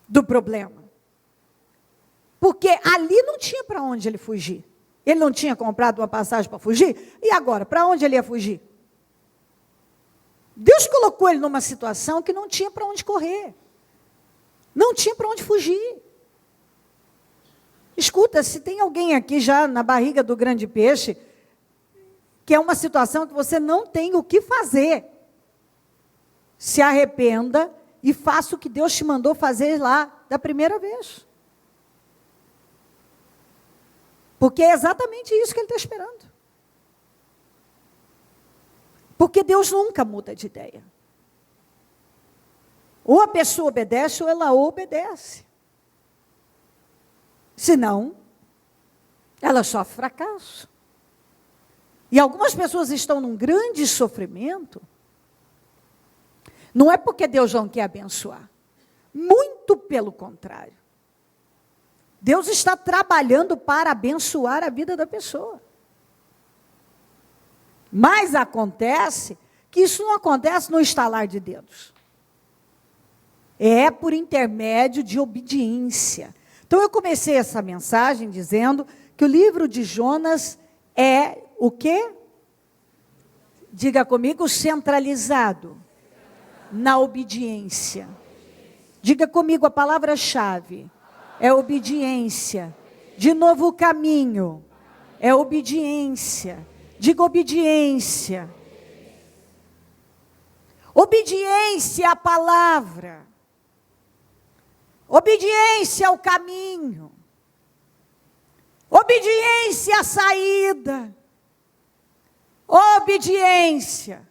[SPEAKER 1] do problema. Porque ali não tinha para onde ele fugir. Ele não tinha comprado uma passagem para fugir. E agora, para onde ele ia fugir? Deus colocou ele numa situação que não tinha para onde correr. Não tinha para onde fugir. Escuta, se tem alguém aqui já na barriga do grande peixe, que é uma situação que você não tem o que fazer, se arrependa e faça o que Deus te mandou fazer lá da primeira vez. Porque é exatamente isso que ele está esperando. Porque Deus nunca muda de ideia. Ou a pessoa obedece ou ela obedece. Senão, ela sofre fracasso. E algumas pessoas estão num grande sofrimento. Não é porque Deus não quer abençoar. Muito pelo contrário. Deus está trabalhando para abençoar a vida da pessoa. Mas acontece que isso não acontece no estalar de dedos. É por intermédio de obediência. Então eu comecei essa mensagem dizendo que o livro de Jonas é o quê? Diga comigo, centralizado na obediência. Diga comigo a palavra-chave. É obediência. De novo o caminho. É obediência. Diga obediência. Obediência à palavra. Obediência ao caminho. Obediência à saída. Obediência.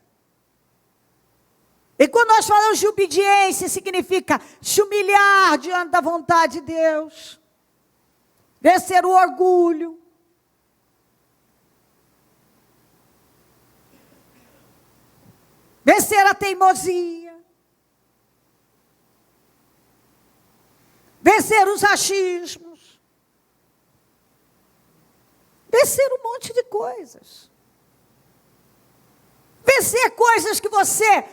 [SPEAKER 1] E quando nós falamos de obediência, significa se humilhar diante da vontade de Deus. Vencer o orgulho. Vencer a teimosia. Vencer os achismos. Vencer um monte de coisas. Vencer coisas que você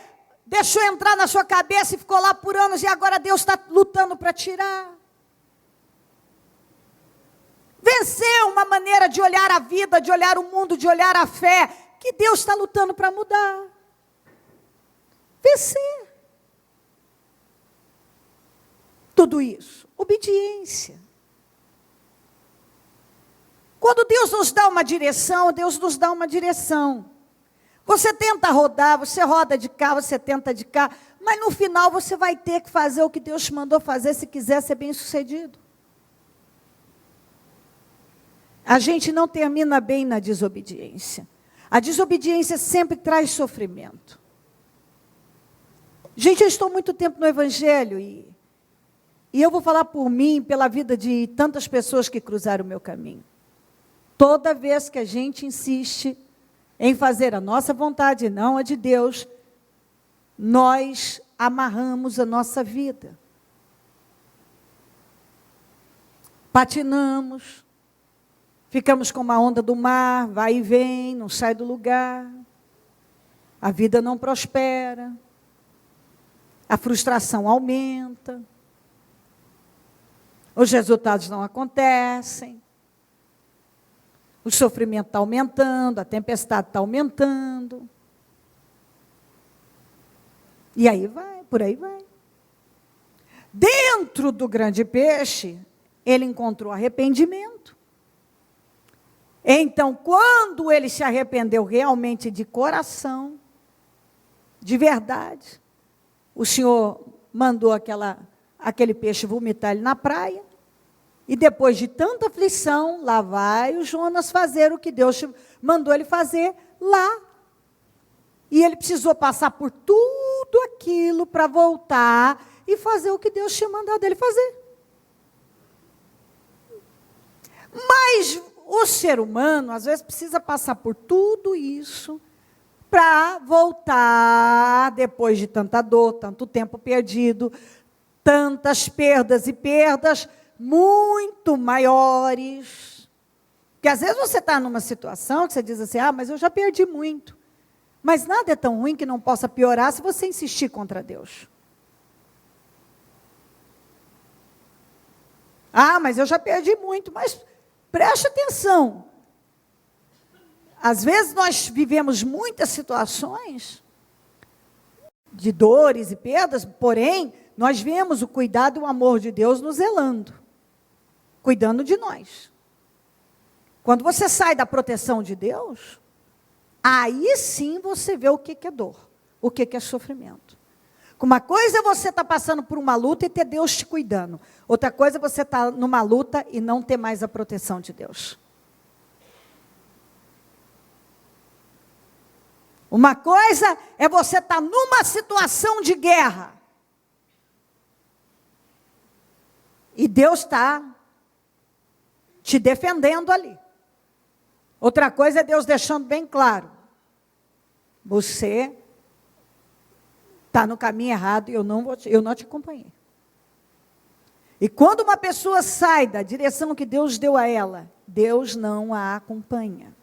[SPEAKER 1] deixou entrar na sua cabeça e ficou lá por anos e agora Deus está lutando para tirar. Vencer uma maneira de olhar a vida, de olhar o mundo, de olhar a fé, que Deus está lutando para mudar. Vencer. Tudo isso. Obediência. Quando Deus nos dá uma direção, Deus nos dá uma direção. Você tenta rodar, você roda de cá, você tenta de cá, mas no final você vai ter que fazer o que Deus te mandou fazer se quiser ser bem-sucedido. A gente não termina bem na desobediência. A desobediência sempre traz sofrimento. Gente, eu estou muito tempo no Evangelho e eu vou falar por mim, pela vida de tantas pessoas que cruzaram o meu caminho. Toda vez que a gente insiste em fazer a nossa vontade e não a de Deus, nós amarramos a nossa vida. Patinamos, ficamos como a onda do mar, vai e vem, não sai do lugar. A vida não prospera. A frustração aumenta. Os resultados não acontecem. O sofrimento está aumentando, a tempestade está aumentando. E aí vai, por aí vai. Dentro do grande peixe, ele encontrou arrependimento. Então, quando ele se arrependeu realmente de coração, de verdade, o Senhor mandou aquele peixe vomitar ele na praia, e depois de tanta aflição, lá vai o Jonas fazer o que Deus mandou ele fazer lá. E ele precisou passar por tudo aquilo para voltar e fazer o que Deus tinha mandado ele fazer. Mas o ser humano, às vezes, precisa passar por tudo isso para voltar, depois de tanta dor, tanto tempo perdido, tantas perdas e perdas muito maiores. Porque às vezes você está numa situação que você diz assim, mas eu já perdi muito. Mas nada é tão ruim que não possa piorar se você insistir contra Deus. Mas eu já perdi muito, mas preste atenção. Às vezes nós vivemos muitas situações de dores e perdas, porém, nós vemos o cuidado e o amor de Deus nos zelando, cuidando de nós. Quando você sai da proteção de Deus, aí sim você vê o que é dor, o que é sofrimento. Uma coisa é você estar passando por uma luta e ter Deus te cuidando. Outra coisa é você estar numa luta e não ter mais a proteção de Deus. Uma coisa é você estar numa situação de guerra. E Deus está te defendendo ali. Outra coisa é Deus deixando bem claro. Você está no caminho errado e eu não te acompanhei. E quando uma pessoa sai da direção que Deus deu a ela, Deus não a acompanha.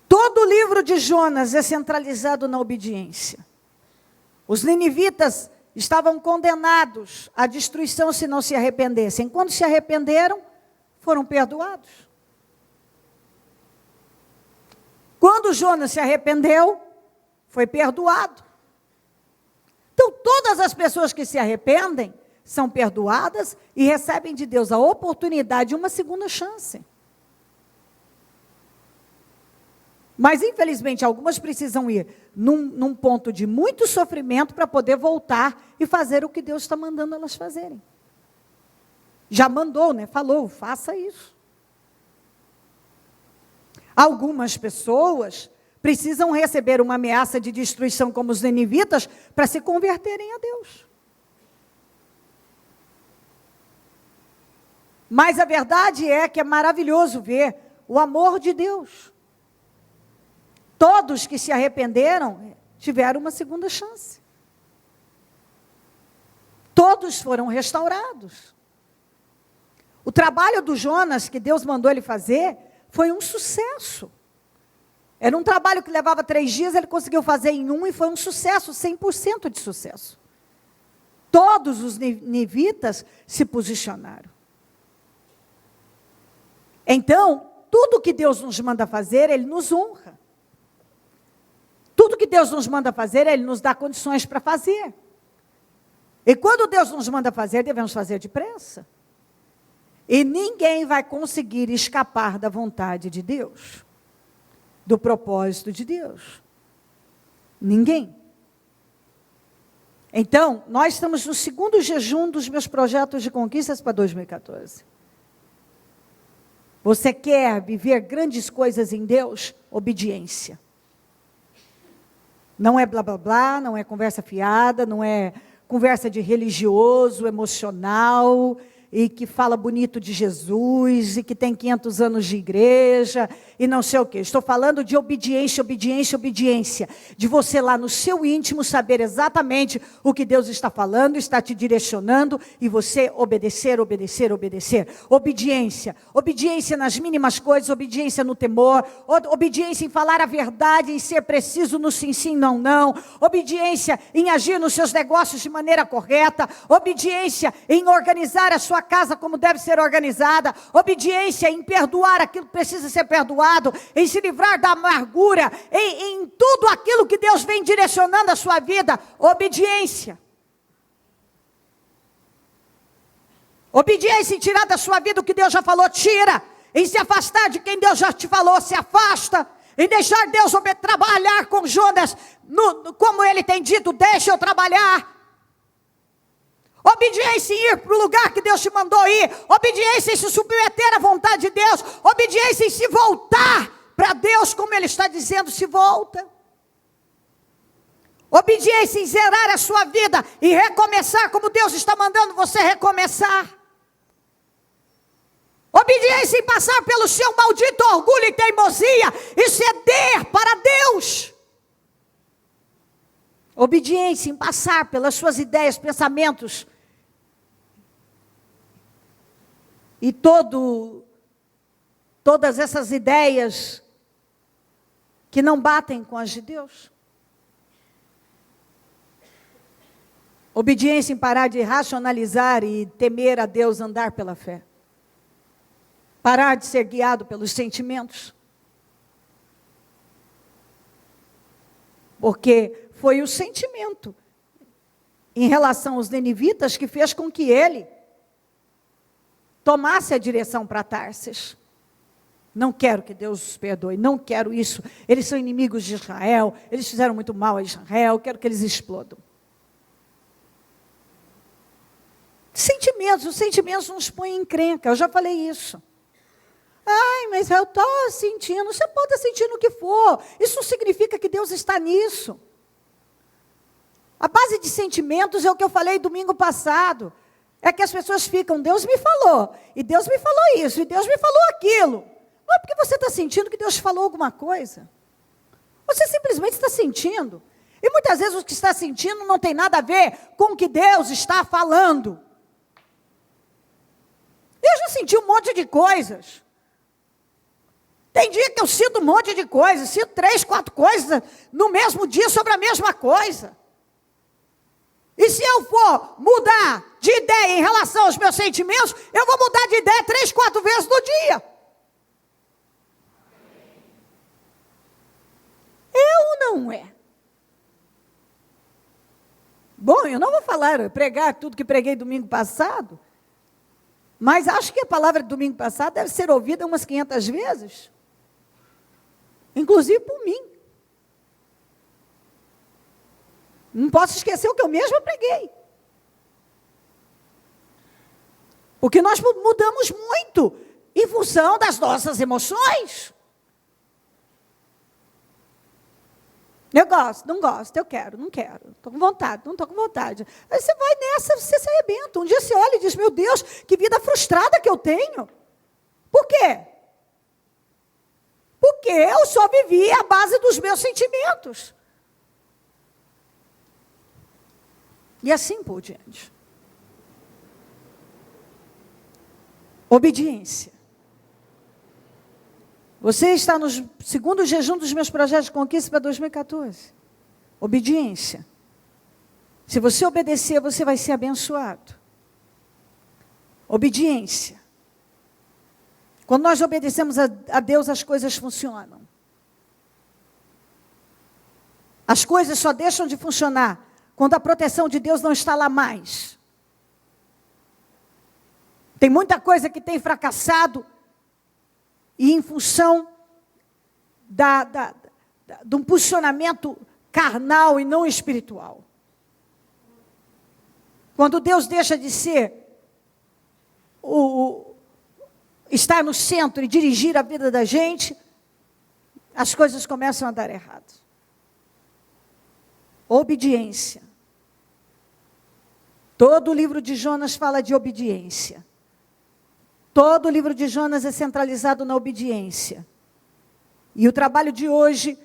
[SPEAKER 1] Todo o livro de Jonas é centralizado na obediência. Os ninivitas estavam condenados à destruição se não se arrependessem. Quando se arrependeram, foram perdoados. Quando Jonas se arrependeu, foi perdoado. Então, todas as pessoas que se arrependem são perdoadas e recebem de Deus a oportunidade de uma segunda chance. Mas, infelizmente, algumas precisam ir num ponto de muito sofrimento para poder voltar e fazer o que Deus está mandando elas fazerem. Já mandou, né? Falou, faça isso. Algumas pessoas precisam receber uma ameaça de destruição como os ninivitas para se converterem a Deus. Mas a verdade é que é maravilhoso ver o amor de Deus. Todos que se arrependeram tiveram uma segunda chance. Todos foram restaurados. O trabalho do Jonas, que Deus mandou ele fazer, foi um sucesso. Era um trabalho que levava 3 dias, ele conseguiu fazer em 1 e foi um sucesso, 100% de sucesso. Todos os ninivitas se posicionaram. Então, tudo que Deus nos manda fazer, Ele nos honra. Tudo que Deus nos manda fazer, Ele nos dá condições para fazer. E quando Deus nos manda fazer, devemos fazer depressa. E ninguém vai conseguir escapar da vontade de Deus, do propósito de Deus. Ninguém. Então, nós estamos no 2º jejum dos meus projetos de conquistas para 2014. Você quer viver grandes coisas em Deus? Obediência. Não é blá blá blá, não é conversa fiada, não é conversa de religioso, emocional. e que fala bonito de Jesus, e que tem 500 anos de igreja, e não sei o quê. Estou falando de obediência, obediência, obediência. De você lá no seu íntimo saber exatamente o que Deus está falando, está te direcionando, e você obedecer, obedecer, obedecer. Obediência. Obediência nas mínimas coisas, obediência no temor, obediência em falar a verdade, em ser preciso no sim, sim, não, não. Obediência em agir nos seus negócios de maneira correta. Obediência em organizar a sua casa como deve ser organizada. Obediência em perdoar aquilo que precisa ser perdoado. Em se livrar da amargura. Em tudo aquilo que Deus vem direcionando a sua vida. Obediência. Obediência em tirar da sua vida o que Deus já falou, tira. Em se afastar de quem Deus já te falou, se afasta. Em deixar Deus trabalhar com Jonas, como ele tem dito, deixa eu trabalhar. Obediência em ir para o lugar que Deus te mandou ir. Obediência em se submeter à vontade de Deus. Obediência em se voltar para Deus, como Ele está dizendo, se volta. Obediência em zerar a sua vida e recomeçar como Deus está mandando você recomeçar. Obediência em passar pelo seu maldito orgulho e teimosia e ceder para Deus. Obediência em passar pelas suas ideias, pensamentos e todas essas ideias que não batem com as de Deus. Obediência em parar de racionalizar e temer a Deus, andar pela fé. Parar de ser guiado pelos sentimentos. Porque foi o sentimento em relação aos ninivitas que fez com que ele tomasse a direção para Tarsis. Não quero que Deus os perdoe, não quero isso. Eles são inimigos de Israel, eles fizeram muito mal a Israel, quero que eles explodam. Sentimentos, os sentimentos nos põem em encrenca, eu já falei isso. Ai, mas eu estou sentindo, você pode estar sentindo o que for, isso não significa que Deus está nisso. A base de sentimentos é o que eu falei domingo passado. É que as pessoas ficam, Deus me falou, e Deus me falou isso, e Deus me falou aquilo. Não é porque você está sentindo que Deus falou alguma coisa. Você simplesmente está sentindo. E muitas vezes o que está sentindo não tem nada a ver com o que Deus está falando. Eu já senti um monte de coisas. Tem dia que eu sinto um monte de coisas, sinto 3, 4 coisas no mesmo dia sobre a mesma coisa. E se eu for mudar de ideia em relação aos meus sentimentos, eu vou mudar de ideia 3, 4 vezes no dia. É ou não é? Bom, eu não vou pregar tudo que preguei domingo passado, mas acho que a palavra de domingo passado deve ser ouvida umas 500 vezes. Inclusive por mim. Não posso esquecer o que eu mesma preguei. Porque nós mudamos muito em função das nossas emoções. Eu gosto, não gosto, eu quero, não quero. Estou com vontade, não estou com vontade. Aí você vai nessa, você se arrebenta. Um dia você olha e diz, meu Deus, que vida frustrada que eu tenho. Por quê? Porque eu só vivi à base dos meus sentimentos. E assim por diante. Obediência. Você está no segundo jejum dos meus projetos de conquista para 2014. Obediência. Se você obedecer, você vai ser abençoado. Obediência. Quando nós obedecemos a Deus, as coisas funcionam. As coisas só deixam de funcionar quando a proteção de Deus não está lá mais. Tem muita coisa que tem fracassado e em função de um posicionamento carnal e não espiritual. Quando Deus deixa de ser estar no centro e dirigir a vida da gente, as coisas começam a dar errado. Obediência. Todo o livro de Jonas fala de obediência. Todo o livro de Jonas é centralizado na obediência. E o trabalho de hoje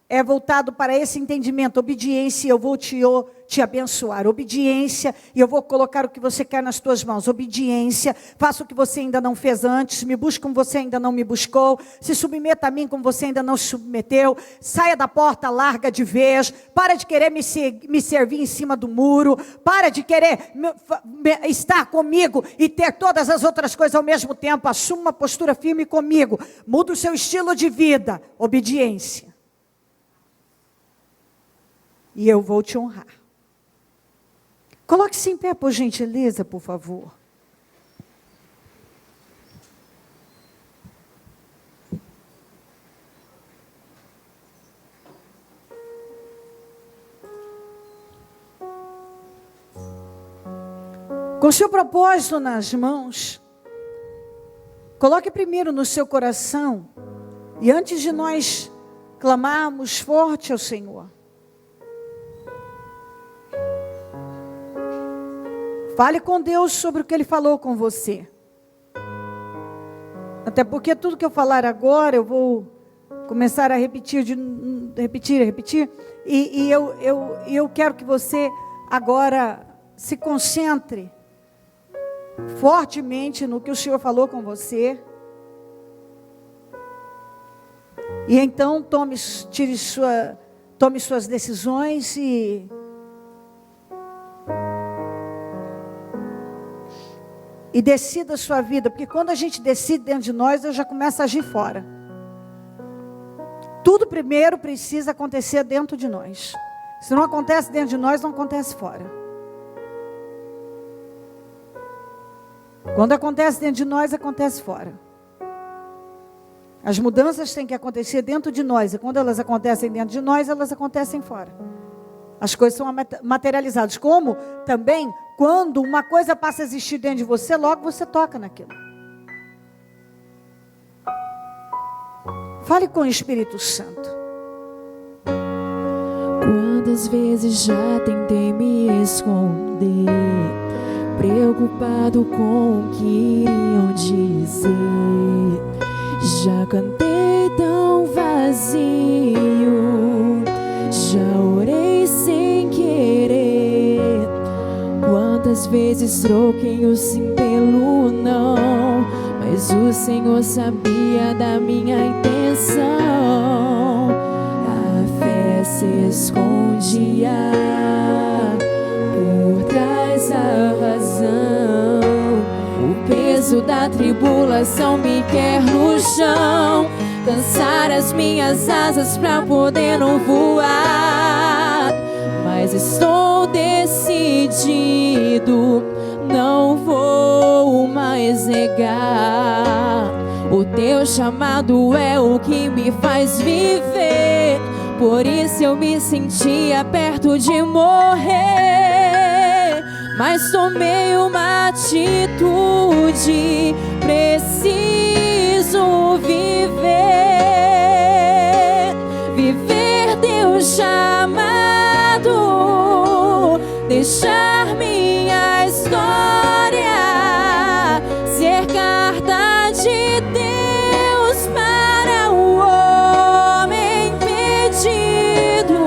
[SPEAKER 1] é voltado para esse entendimento. Obediência, eu vou te abençoar. Obediência, e eu vou colocar o que você quer nas tuas mãos. Obediência, faça o que você ainda não fez antes. Me busque como você ainda não me buscou. Se submeta a mim como você ainda não se submeteu. Saia da porta larga de vez. Para de querer me servir em cima do muro. Para de querer estar comigo e ter todas as outras coisas ao mesmo tempo. Assuma uma postura firme comigo. Muda o seu estilo de vida. Obediência. E eu vou te honrar. Coloque-se em pé, por gentileza, por favor. Com o seu propósito nas mãos, coloque primeiro no seu coração, e antes de nós clamarmos forte ao Senhor, fale com Deus sobre o que Ele falou com você. Até porque tudo que eu falar agora, eu vou começar a repetir. E eu quero que você agora se concentre fortemente no que o Senhor falou com você. E então tome suas decisões e decida a sua vida, porque quando a gente decide dentro de nós, Deus já começa a agir fora. Tudo primeiro precisa acontecer dentro de nós. Se não acontece dentro de nós, não acontece fora. Quando acontece dentro de nós, acontece fora. As mudanças têm que acontecer dentro de nós, e quando elas acontecem dentro de nós, elas acontecem fora. As coisas são materializadas. Como também, quando uma coisa passa a existir dentro de você, logo você toca naquilo. Fale com o Espírito Santo.
[SPEAKER 2] Quantas vezes já tentei me esconder, preocupado com o que iriam dizer. Já cantei tão vazio, já orei sem querer. Quantas vezes troquei o sim pelo não, mas o Senhor sabia da minha intenção. A fé se escondia por trás da razão. O peso da tribulação me quer no chão, cansar as minhas asas pra poder não voar. Mas estou decidido, não vou mais negar. O teu chamado é o que me faz viver, por isso eu me sentia perto de morrer. Mas tomei uma atitude, preciso viver. Viver teu chamado, deixar minha história ser carta de Deus para o homem perdido.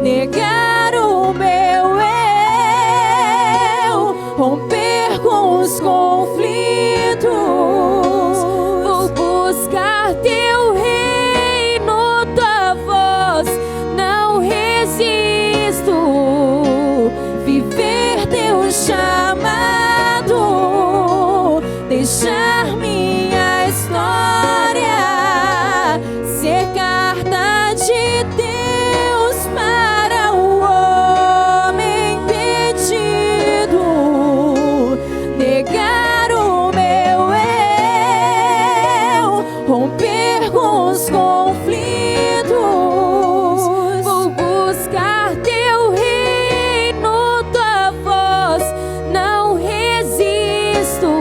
[SPEAKER 2] Negar o meu eu, romper com os conflitos. Vou buscar teu reino, tua voz, não resisto. Viver teu chamado, deixar minha história ser carta de Deus para o homem perdido. Negar o meu eu, romper com os conflitos. Vou buscar teu reino, tua voz, não resisto.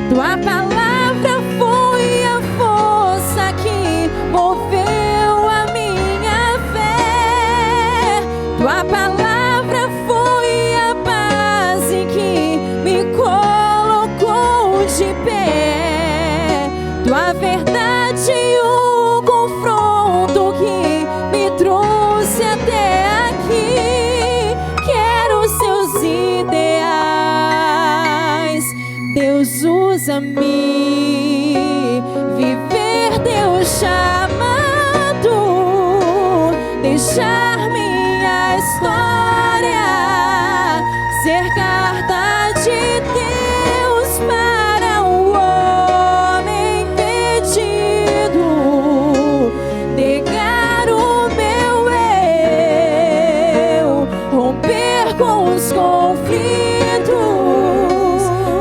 [SPEAKER 2] Tua palavra foi a força que moveu a minha fé. Tua palavra foi a base que tua verdade e o confronto que me trouxe até aqui. Quero seus ideais, Deus usa-me, viver teu chamado, deixar minha história ser carta de Deus para o homem perdido, negar o meu eu, romper com os conflitos,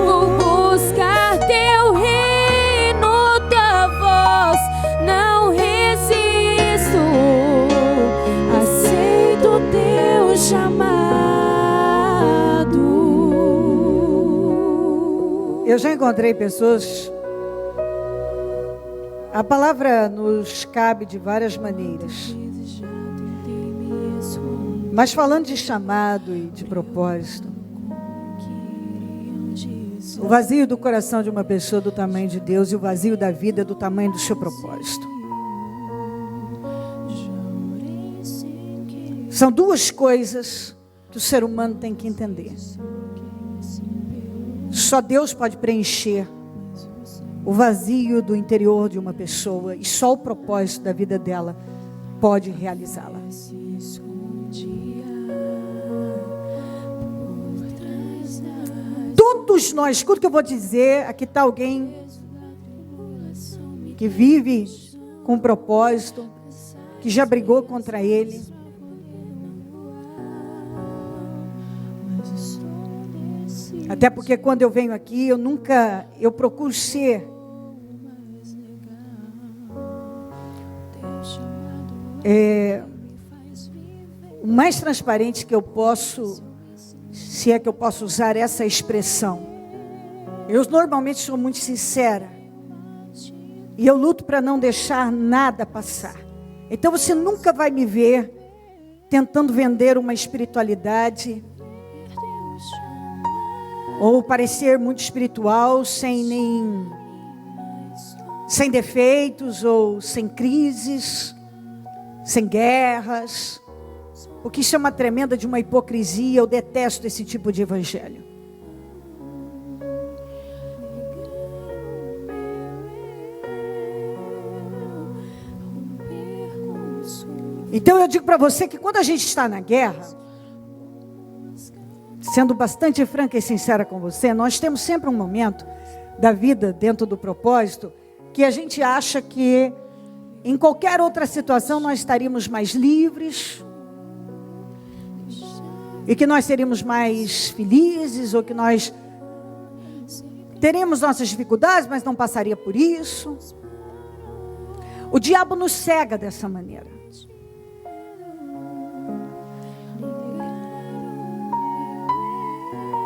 [SPEAKER 2] vou buscar teu reino, tua voz não resisto, aceito teu chamado.
[SPEAKER 1] Eu já encontrei pessoas. A palavra nos cabe de várias maneiras. Mas falando de chamado e de propósito, o vazio do coração de uma pessoa do tamanho de Deus e o vazio da vida do tamanho do seu propósito. São duas coisas que o ser humano tem que entender. Só Deus pode preencher o vazio do interior de uma pessoa e só o propósito da vida dela pode realizá-la. Todos nós, escuta o que eu vou dizer, aqui está alguém que vive com um propósito, que já brigou contra ele. Até porque quando eu venho aqui, eu procuro ser o mais transparente que eu posso, se é que eu posso usar essa expressão. Eu normalmente sou muito sincera. E eu luto para não deixar nada passar. Então você nunca vai me ver tentando vender uma espiritualidade ou parecer muito espiritual sem defeitos ou sem crises, sem guerras. Porque isso é uma tremenda de uma hipocrisia. Eu detesto esse tipo de evangelho. Então eu digo para você que quando a gente está na guerra, sendo bastante franca e sincera com você, nós temos sempre um momento da vida dentro do propósito que a gente acha que em qualquer outra situação nós estaríamos mais livres e que nós seríamos mais felizes ou que nós teríamos nossas dificuldades, mas não passaria por isso. O diabo nos cega dessa maneira.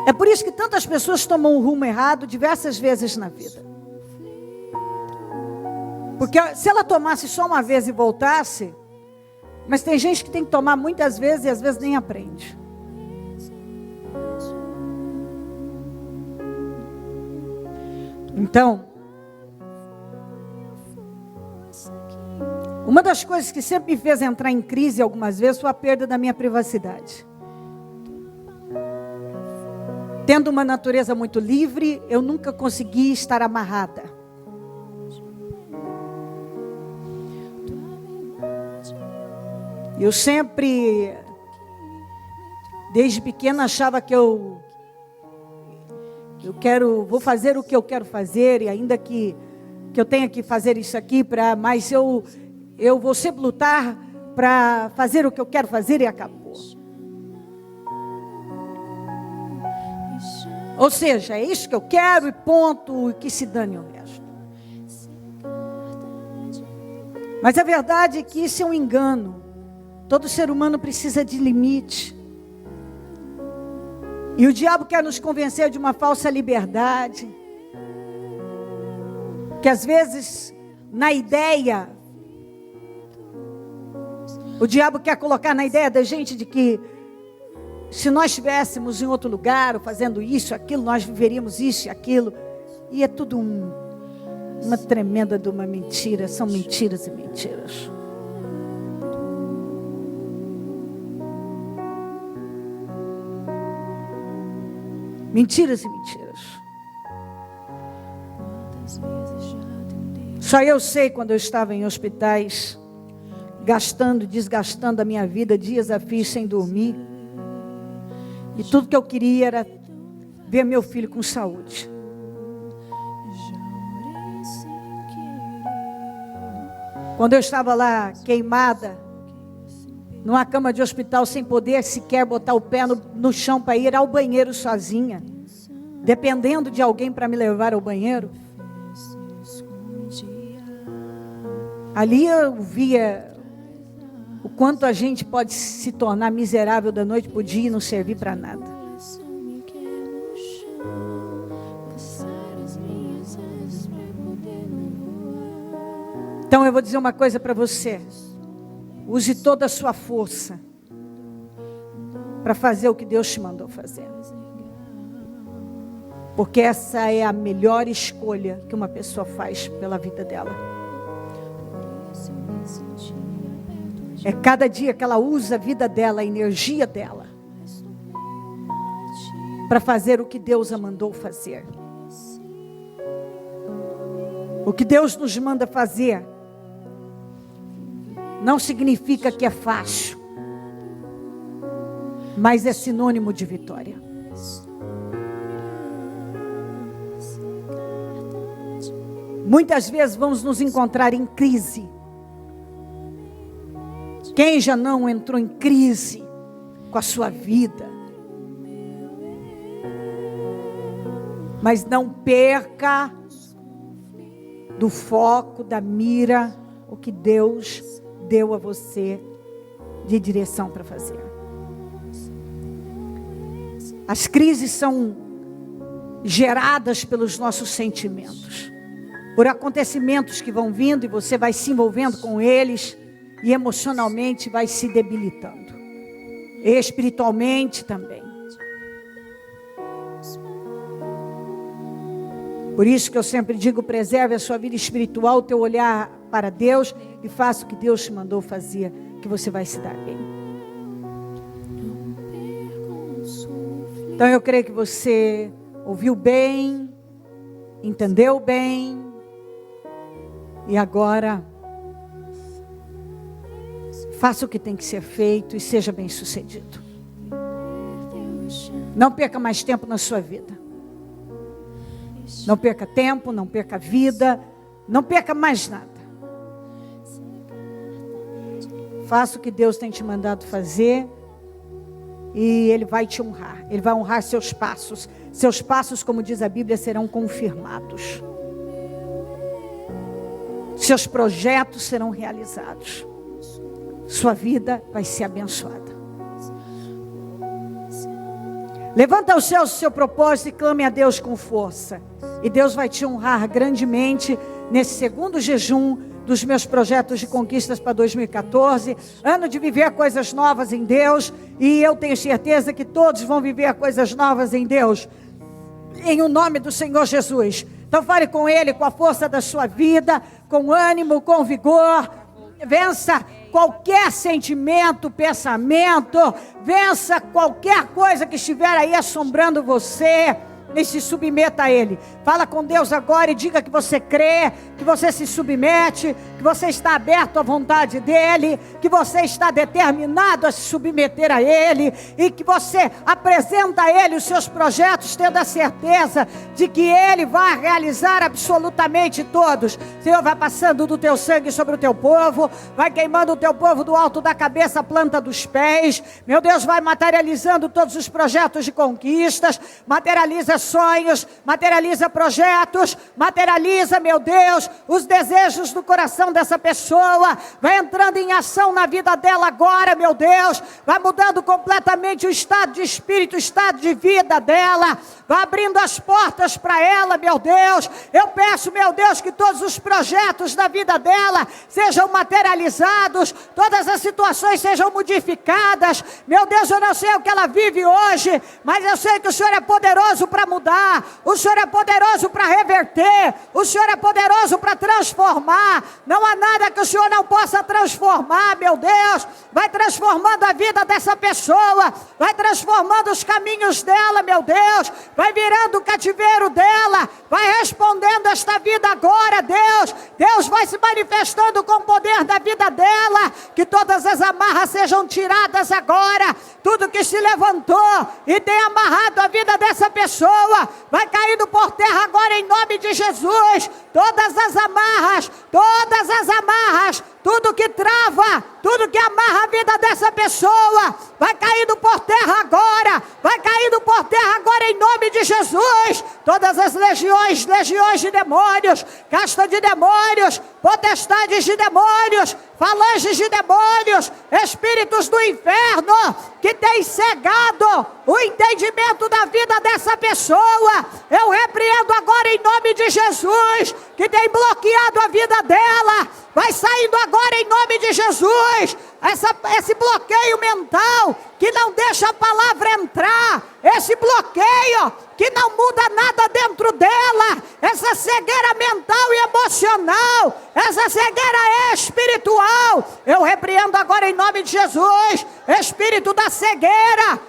[SPEAKER 1] É por isso que tantas pessoas tomam um rumo errado diversas vezes na vida. Porque se ela tomasse só uma vez e voltasse, mas tem gente que tem que tomar muitas vezes e às vezes nem aprende. Então, uma das coisas que sempre me fez entrar em crise algumas vezes foi a perda da minha privacidade. Tendo uma natureza muito livre, eu nunca consegui estar amarrada. Eu sempre, desde pequena, achava que vou fazer o que eu quero fazer, e ainda que eu tenha que fazer isso aqui, mas eu vou sempre lutar para fazer o que eu quero fazer e acabou. Ou seja, é isso que eu quero e ponto, e que se dane o resto. Mas a verdade é que isso é um engano. Todo ser humano precisa de limite. E o diabo quer nos convencer de uma falsa liberdade. Que às vezes, na ideia, o diabo quer colocar na ideia da gente de que se nós estivéssemos em outro lugar, ou fazendo isso, aquilo, nós viveríamos isso e aquilo. E é tudo um uma tremenda de uma mentira. São mentiras e mentiras. Mentiras e mentiras. Só eu sei quando eu estava em hospitais, desgastando a minha vida, dias a fio sem dormir. E tudo que eu queria era ver meu filho com saúde. Quando eu estava lá queimada, numa cama de hospital, sem poder sequer botar o pé no chão para ir ao banheiro sozinha, dependendo de alguém para me levar ao banheiro, ali eu via o quanto a gente pode se tornar miserável da noite para o dia e não servir para nada. Então eu vou dizer uma coisa para você. Use toda a sua força para fazer o que Deus te mandou fazer. Porque essa é a melhor escolha que uma pessoa faz pela vida dela. É cada dia que ela usa a vida dela, a energia dela, para fazer o que Deus a mandou fazer. O que Deus nos manda fazer não significa que é fácil, mas é sinônimo de vitória. Muitas vezes vamos nos encontrar em crise. Quem já não entrou em crise com a sua vida? Mas não perca do foco, da mira, o que Deus deu a você de direção para fazer. As crises são geradas pelos nossos sentimentos, por acontecimentos que vão vindo e você vai se envolvendo com eles e emocionalmente vai se debilitando, e espiritualmente também. Por isso que eu sempre digo, preserve a sua vida espiritual, o teu olhar para Deus e faça o que Deus te mandou fazer, que você vai se dar bem. Então eu creio que você ouviu bem, entendeu bem, e agora faça o que tem que ser feito e seja bem sucedido. Não perca mais tempo na sua vida. Não perca tempo, não perca vida, não perca mais nada. Faça o que Deus tem te mandado fazer e Ele vai te honrar. Ele vai honrar seus passos. Seus passos, como diz a Bíblia, serão confirmados. Seus projetos serão realizados. Sua vida vai ser abençoada. Levanta o seu propósito e clame a Deus com força. E Deus vai te honrar grandemente nesse segundo jejum dos meus projetos de conquistas para 2014. Ano de viver coisas novas em Deus. E eu tenho certeza que todos vão viver coisas novas em Deus. Em o nome do Senhor Jesus. Então fale com Ele, com a força da sua vida, com ânimo, com vigor. Vença qualquer sentimento, pensamento, vença qualquer coisa que estiver aí assombrando você e se submeta a Ele. Fala com Deus agora e diga que você crê, que você se submete, que você está aberto à vontade dEle, que você está determinado a se submeter a Ele e que você apresenta a Ele os seus projetos, tendo a certeza de que Ele vai realizar absolutamente todos. Senhor, vai passando do teu sangue sobre o teu povo, vai queimando o teu povo do alto da cabeça à planta dos pés. Meu Deus, vai materializando todos os projetos de conquistas, materializa sonhos, materializa projetos, materializa, meu Deus, os desejos do coração dessa pessoa, vai entrando em ação na vida dela agora, meu Deus, vai mudando completamente o estado de espírito, o estado de vida dela, vai abrindo as portas para ela, meu Deus. Eu peço, meu Deus, que todos os projetos da vida dela sejam materializados, todas as situações sejam modificadas. Meu Deus, eu não sei o que ela vive hoje, mas eu sei que o Senhor é poderoso para mudar, o Senhor é poderoso para reverter, o Senhor é poderoso para transformar. Não há nada que o Senhor não possa transformar, meu Deus. Vai transformando a vida dessa pessoa, vai transformando os caminhos dela, meu Deus. Vai virando o cativeiro dela, vai respondendo esta vida agora, Deus. Deus vai se manifestando com o poder da vida dela, que todas as amarras sejam tiradas agora. Tudo que se levantou e tem amarrado a vida dessa pessoa, vai caindo por terra agora em nome de Jesus. Todas as amarras, tudo que trava, tudo que amarra a vida dessa pessoa, vai caindo por terra agora, vai caindo por terra agora em nome de Jesus. Todas as legiões de demônios, casta de demônios, potestades de demônios, falanges de demônios, espíritos do inferno, que tem cegado o entendimento da vida dessa pessoa, eu repreendo agora em nome de Jesus, que tem bloqueado a vida dela, vai saindo agora em nome de Jesus. Esse bloqueio mental que não deixa a palavra entrar, esse bloqueio que não muda nada dentro dela, essa cegueira mental e emocional, essa cegueira espiritual, eu repreendo agora em nome de Jesus. Espírito da cegueira,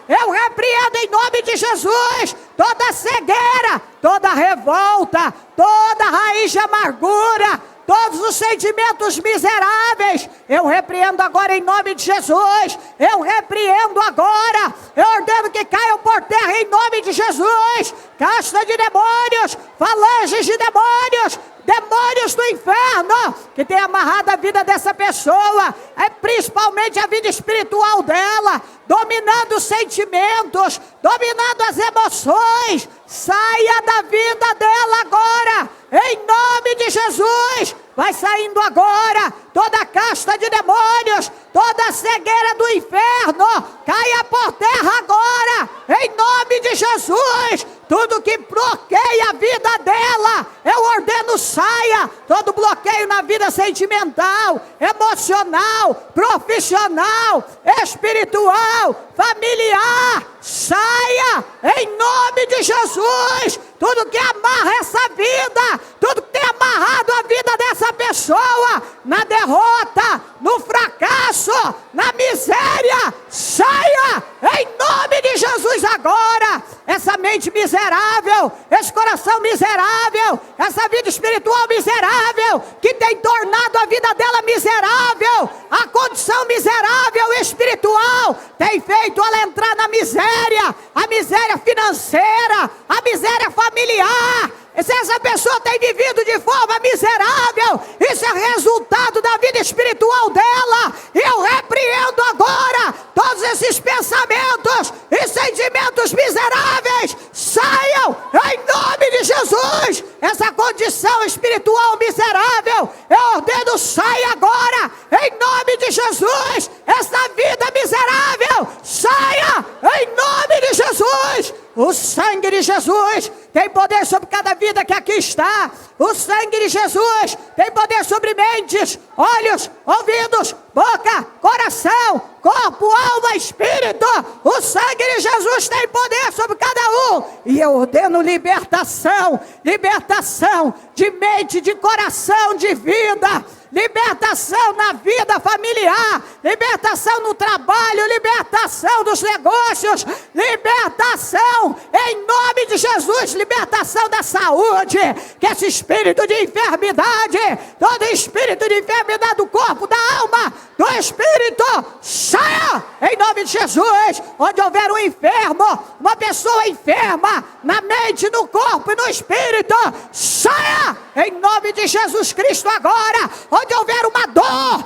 [SPEAKER 1] eu repreendo em nome de Jesus toda cegueira, toda revolta, toda raiz de amargura, todos os sentimentos miseráveis, eu repreendo agora em nome de Jesus. Eu repreendo agora, eu ordeno que caiam por terra em nome de Jesus. Casta de demônios, falanges de demônios, demônios do inferno, que tem amarrado a vida dessa pessoa, principalmente a vida espiritual dela, dominando os sentimentos, dominando as emoções. Saia da vida dela agora, em nome de Jesus. Vai saindo agora toda casta de demônios, toda cegueira do inferno, caia por terra agora, em nome de Jesus. Tudo que bloqueia a vida dela, eu ordeno saia. Todo bloqueio na vida sentimental, emocional, profissional, espiritual, familiar, saia em nome de Jesus. Tudo que amarra essa vida, tudo que tem amarrado a vida dessa pessoa, na derrota, no fracasso, na miséria, saia em nome de Jesus agora. Essa mente miserável, esse coração miserável, essa vida espiritual miserável, que tem tornado a vida dela miserável, a condição miserável espiritual, tem feito ela entrar na miséria, a miséria financeira, a miséria familiar. Se essa pessoa tem vivido de forma miserável, isso é resultado da vida espiritual dela. Eu repreendo agora todos esses pensamentos e sentimentos miseráveis. Saiam em nome de Jesus. Essa condição espiritual miserável, eu ordeno, saia agora em nome de Jesus. Essa vida miserável, saia em nome de Jesus. O sangue de Jesus tem poder sobre cada vida que aqui está. O sangue de Jesus tem poder sobre mentes, olhos, ouvidos, boca, coração, corpo, alma, espírito. O sangue de Jesus tem poder sobre cada um. E eu ordeno libertação, libertação de mente, de coração, de vida. Libertação na vida familiar, libertação no trabalho, libertação dos negócios, libertação em nome de Jesus, libertação da saúde, que esse espírito de enfermidade, todo espírito de enfermidade do corpo, da alma, do espírito, saia em nome de Jesus. Onde houver um enfermo, uma pessoa enferma, na mente, no corpo e no espírito, saia em nome de Jesus Cristo agora. Onde houver uma dor,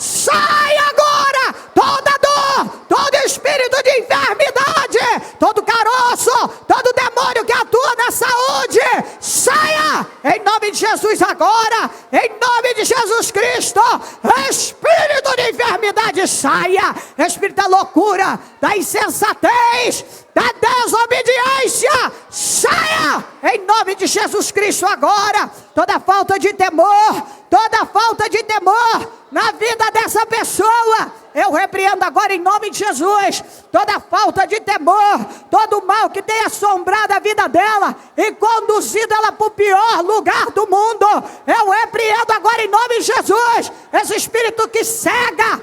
[SPEAKER 1] saia agora, toda dor, todo espírito de enfermidade, todo caroço, todo demônio que atua na saúde, saia em nome de Jesus agora, em nome de Jesus Cristo. Espírito de enfermidade, saia. Espírito da loucura, da insensatez, da desobediência, saia em nome de Jesus Cristo agora. Toda falta de temor na vida dessa pessoa, Eu repreendo agora em nome de Jesus toda falta de temor, todo o mal que tem assombrado a vida dela e conduzido ela para o pior lugar do mundo. Eu repreendo agora em nome de Jesus esse espírito que cega,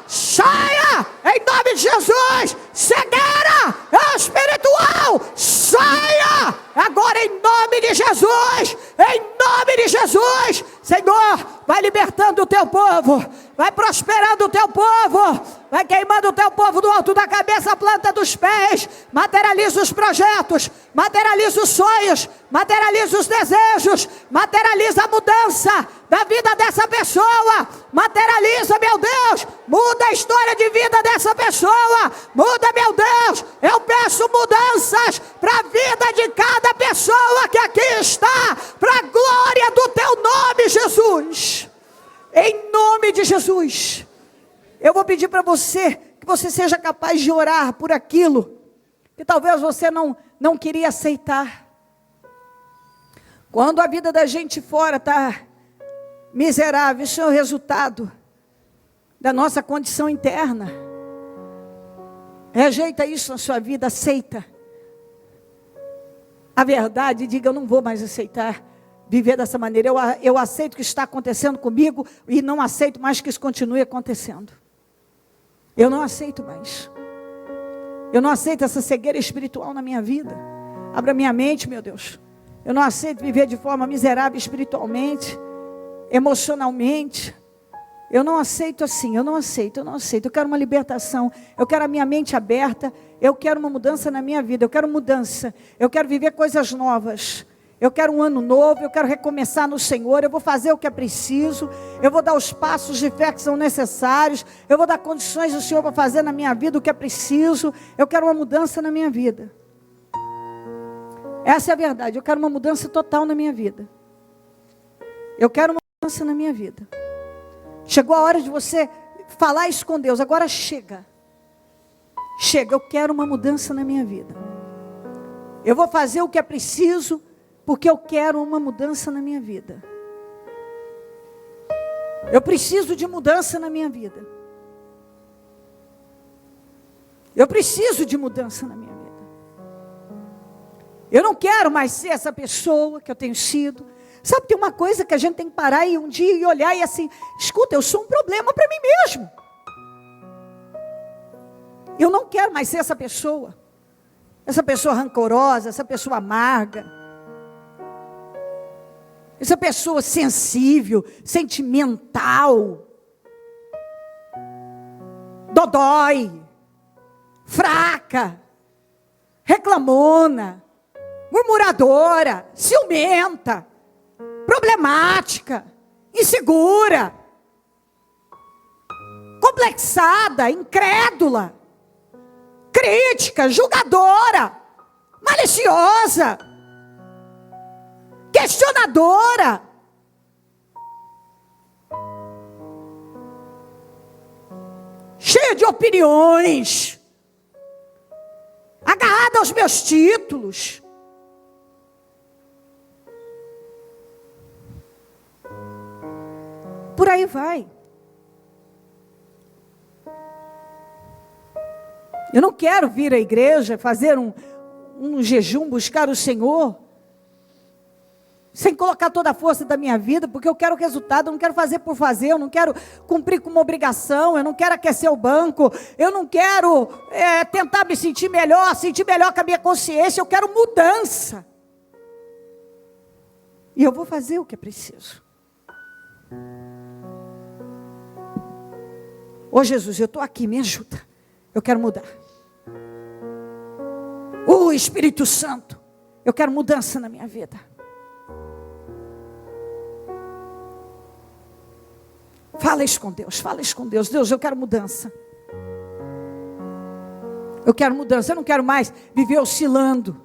[SPEAKER 1] saia em nome de Jesus. Cegueira espiritual, saia agora em nome de Jesus, em nome de Jesus. Senhor, vai libertando o teu povo, vai prosperando o teu povo, vai queimando o teu povo do alto da cabeça à planta dos pés. Materializa os projetos, materializa os sonhos, materializa os desejos, materializa a mudança da vida dessa pessoa. Materializa, meu Deus, muda a história de vida dessa pessoa, muda, meu Deus. Eu peço mudanças para a vida de cada pessoa que aqui está, para a glória do teu nome, Jesus. Em nome de Jesus, eu vou pedir para você que você seja capaz de orar por aquilo que talvez você não queria aceitar. Quando a vida da gente fora está miserável, isso é o resultado da nossa condição interna. Rejeita isso na sua vida, aceita a verdade e diga: eu não vou mais aceitar viver dessa maneira. Eu aceito o que está acontecendo comigo e não aceito mais que isso continue acontecendo. Eu não aceito mais. Eu não aceito essa cegueira espiritual na minha vida. Abra minha mente, meu Deus. Eu não aceito viver de forma miserável espiritualmente, emocionalmente. Eu não aceito assim, eu não aceito. Eu quero uma libertação, eu quero a minha mente aberta, eu quero uma mudança na minha vida, eu quero mudança, eu quero viver coisas novas. Eu quero um ano novo, eu quero recomeçar no Senhor, eu vou fazer o que é preciso, eu vou dar os passos de fé que são necessários, eu vou dar condições do Senhor para fazer na minha vida o que é preciso, eu quero uma mudança na minha vida. Essa é a verdade, eu quero uma mudança total na minha vida. Eu quero uma mudança na minha vida. Chegou a hora de você falar isso com Deus, agora chega. Chega, eu quero uma mudança na minha vida. Eu vou fazer o que é preciso, porque eu quero uma mudança na minha vida. Eu preciso de mudança na minha vida. Eu preciso de mudança na minha vida. Eu não quero mais ser essa pessoa que eu tenho sido. Sabe, tem uma coisa que a gente tem que parar e um dia e olhar e assim, escuta, eu sou um problema para mim mesmo. Eu não quero mais ser essa pessoa rancorosa, essa pessoa amarga. Essa pessoa sensível, sentimental, dodói, fraca, reclamona, murmuradora, ciumenta, problemática, insegura, complexada, incrédula, crítica, julgadora, maliciosa, questionadora, cheia de opiniões, agarrada aos meus títulos. Por aí vai. Eu não quero vir à igreja, fazer um jejum, buscar o Senhor, sem colocar toda a força da minha vida, porque eu quero resultado, eu não quero fazer por fazer, eu não quero cumprir com uma obrigação, eu não quero aquecer o banco, eu não quero tentar me sentir melhor com a minha consciência, eu quero mudança. E eu vou fazer o que é preciso. Ô Jesus, eu estou aqui, me ajuda. Eu quero mudar. Ô Espírito Santo, eu quero mudança na minha vida. Fala isso com Deus, fala isso com Deus. Deus, eu quero mudança. Eu quero mudança, eu não quero mais viver oscilando.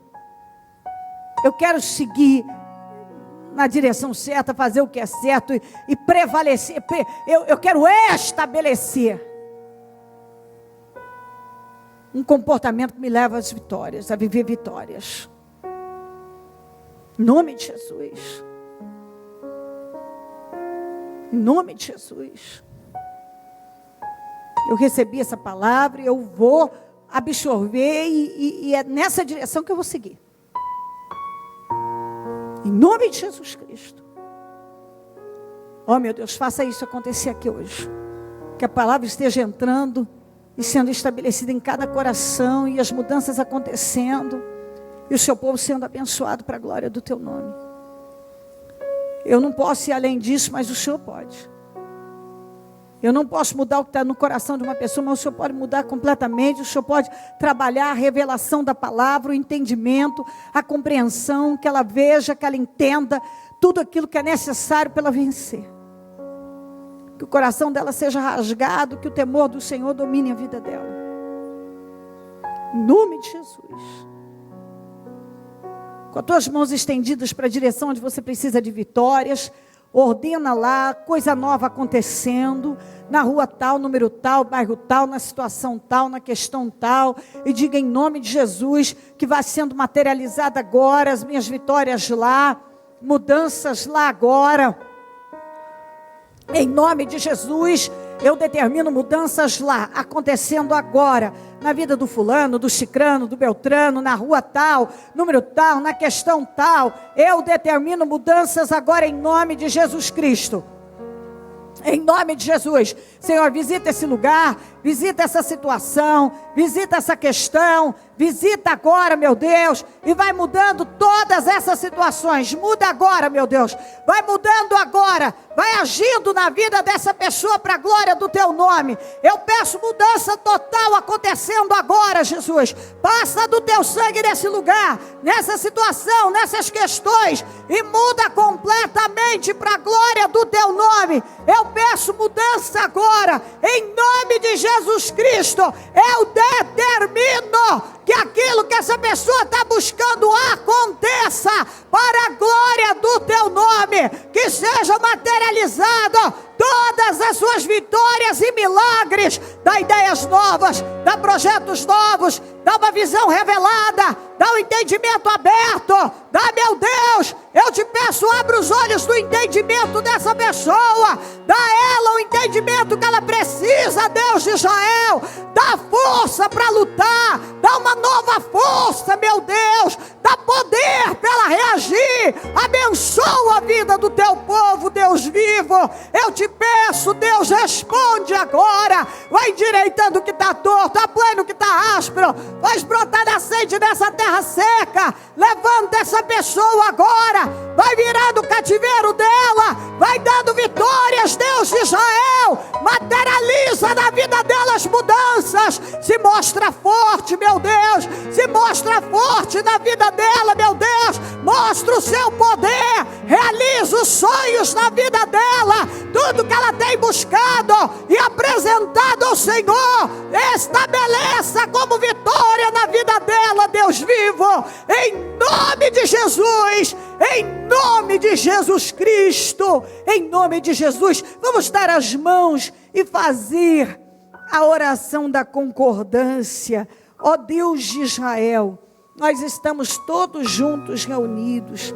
[SPEAKER 1] Eu quero seguir na direção certa, fazer o que é certo e prevalecer. Eu quero estabelecer um comportamento que me leva às vitórias, a viver vitórias. Em nome de Jesus. Em nome de Jesus. Eu recebi essa palavra, eu vou absorver e é nessa direção que eu vou seguir. Em nome de Jesus Cristo. Oh, meu Deus, faça isso acontecer aqui hoje. Que a palavra esteja entrando e sendo estabelecida em cada coração, e as mudanças acontecendo, e o seu povo sendo abençoado para a glória do teu nome. Eu não posso ir além disso, mas o Senhor pode. Eu não posso mudar o que está no coração de uma pessoa, mas o Senhor pode mudar completamente. O Senhor pode trabalhar a revelação da palavra, o entendimento, a compreensão, que ela veja, que ela entenda tudo aquilo que é necessário para ela vencer. Que o coração dela seja rasgado, que o temor do Senhor domine a vida dela. Em nome de Jesus. Com as tuas mãos estendidas para a direção onde você precisa de vitórias, ordena lá, coisa nova acontecendo, na rua tal, número tal, bairro tal, na situação tal, na questão tal, e diga em nome de Jesus, que vai sendo materializada agora, as minhas vitórias lá, mudanças lá agora, em nome de Jesus, eu determino mudanças lá, acontecendo agora, na vida do fulano, do cicrano, do beltrano, na rua tal, número tal, na questão tal. Eu determino mudanças agora em nome de Jesus Cristo. Em nome de Jesus. Senhor, visita esse lugar, visita essa situação, visita essa questão, visita agora, meu Deus, e vai mudando todas essas situações. Muda agora, meu Deus, vai mudando agora, vai agindo na vida dessa pessoa para a glória do teu nome. Eu peço mudança total acontecendo agora, Jesus. Passa do teu sangue nesse lugar, nessa situação, nessas questões, e muda completamente para a glória do teu nome. Eu peço mudança agora, em nome de Jesus Cristo. Eu determino que aquilo que essa pessoa está buscando aconteça para a glória do teu nome, que seja materializado todas as suas vitórias e milagres. Dá ideias novas, dá projetos novos, dá uma visão revelada, dá um entendimento aberto, dá, meu Deus, eu te peço, abre os olhos do entendimento dessa pessoa, dá a ela o entendimento que ela precisa, Deus de Israel, dá força para lutar, dá uma nova força, meu Deus, dá poder para ela reagir, abençoa a vida do teu povo, Deus vivo. Eu te peço, Deus, responde agora, vai endireitando o que está torto, aplana o que está áspero, faz brotar nascente dessa terra seca, levanta essa pessoa agora, vai virando o cativeiro dela, vai dando vitórias, Deus de Israel, materializa na vida dela as mudanças, se mostra forte, meu Deus, se mostra forte na vida dela, meu Deus, mostra o seu poder, realiza os sonhos na vida dela, tudo que ela tem buscado e apresentado ao Senhor, estabeleça como vitória na vida dela, Deus vivo, em nome de Jesus, em nome de Jesus Cristo, em nome de Jesus. Vamos dar as mãos e fazer a oração da concordância. Ó Deus de Israel, nós estamos todos juntos reunidos,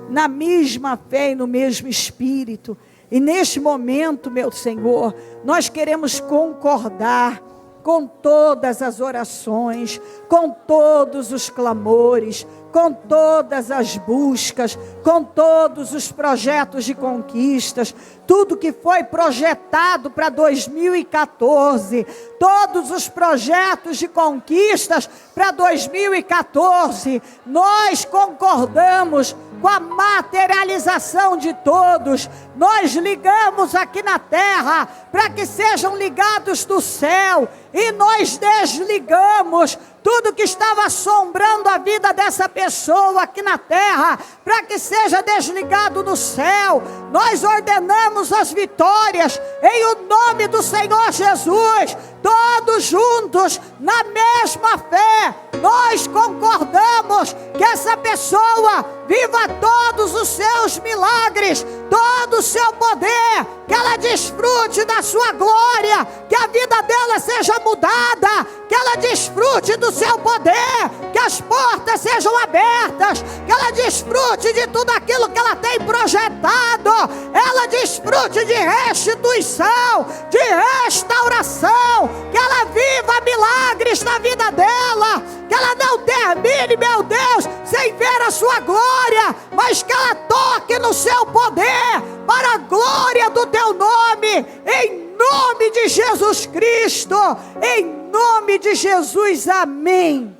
[SPEAKER 1] na mesma fé e no mesmo Espírito, e neste momento, meu Senhor, nós queremos concordar com todas as orações, com todos os clamores, com todas as buscas, com todos os projetos de conquistas, tudo que foi projetado para 2014, todos os projetos de conquistas para 2014, nós concordamos com a materialização de todos, nós ligamos aqui na terra, para que sejam ligados do céu, e nós desligamos tudo que estava assombrando a vida dessa pessoa aqui na terra, para que seja desligado no céu. Nós ordenamos as vitórias, em o nome do Senhor Jesus, todos juntos, na mesma fé, nós concordamos que essa pessoa viva todos os seus milagres, todo o seu poder, que ela desfrute da sua glória, que a vida dela seja mudada, que ela desfrute do seu poder, que as portas sejam abertas, que ela desfrute de tudo aquilo que ela tem projetado, ela desfrute de restituição, de restauração, que ela viva milagres na vida dela, que ela não termine, meu Deus, sem ver a sua glória, mas que ela toque no seu poder, para a glória do teu nome, em nome de Jesus Cristo, em nome de Jesus, amém,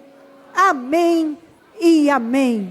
[SPEAKER 1] amém e amém.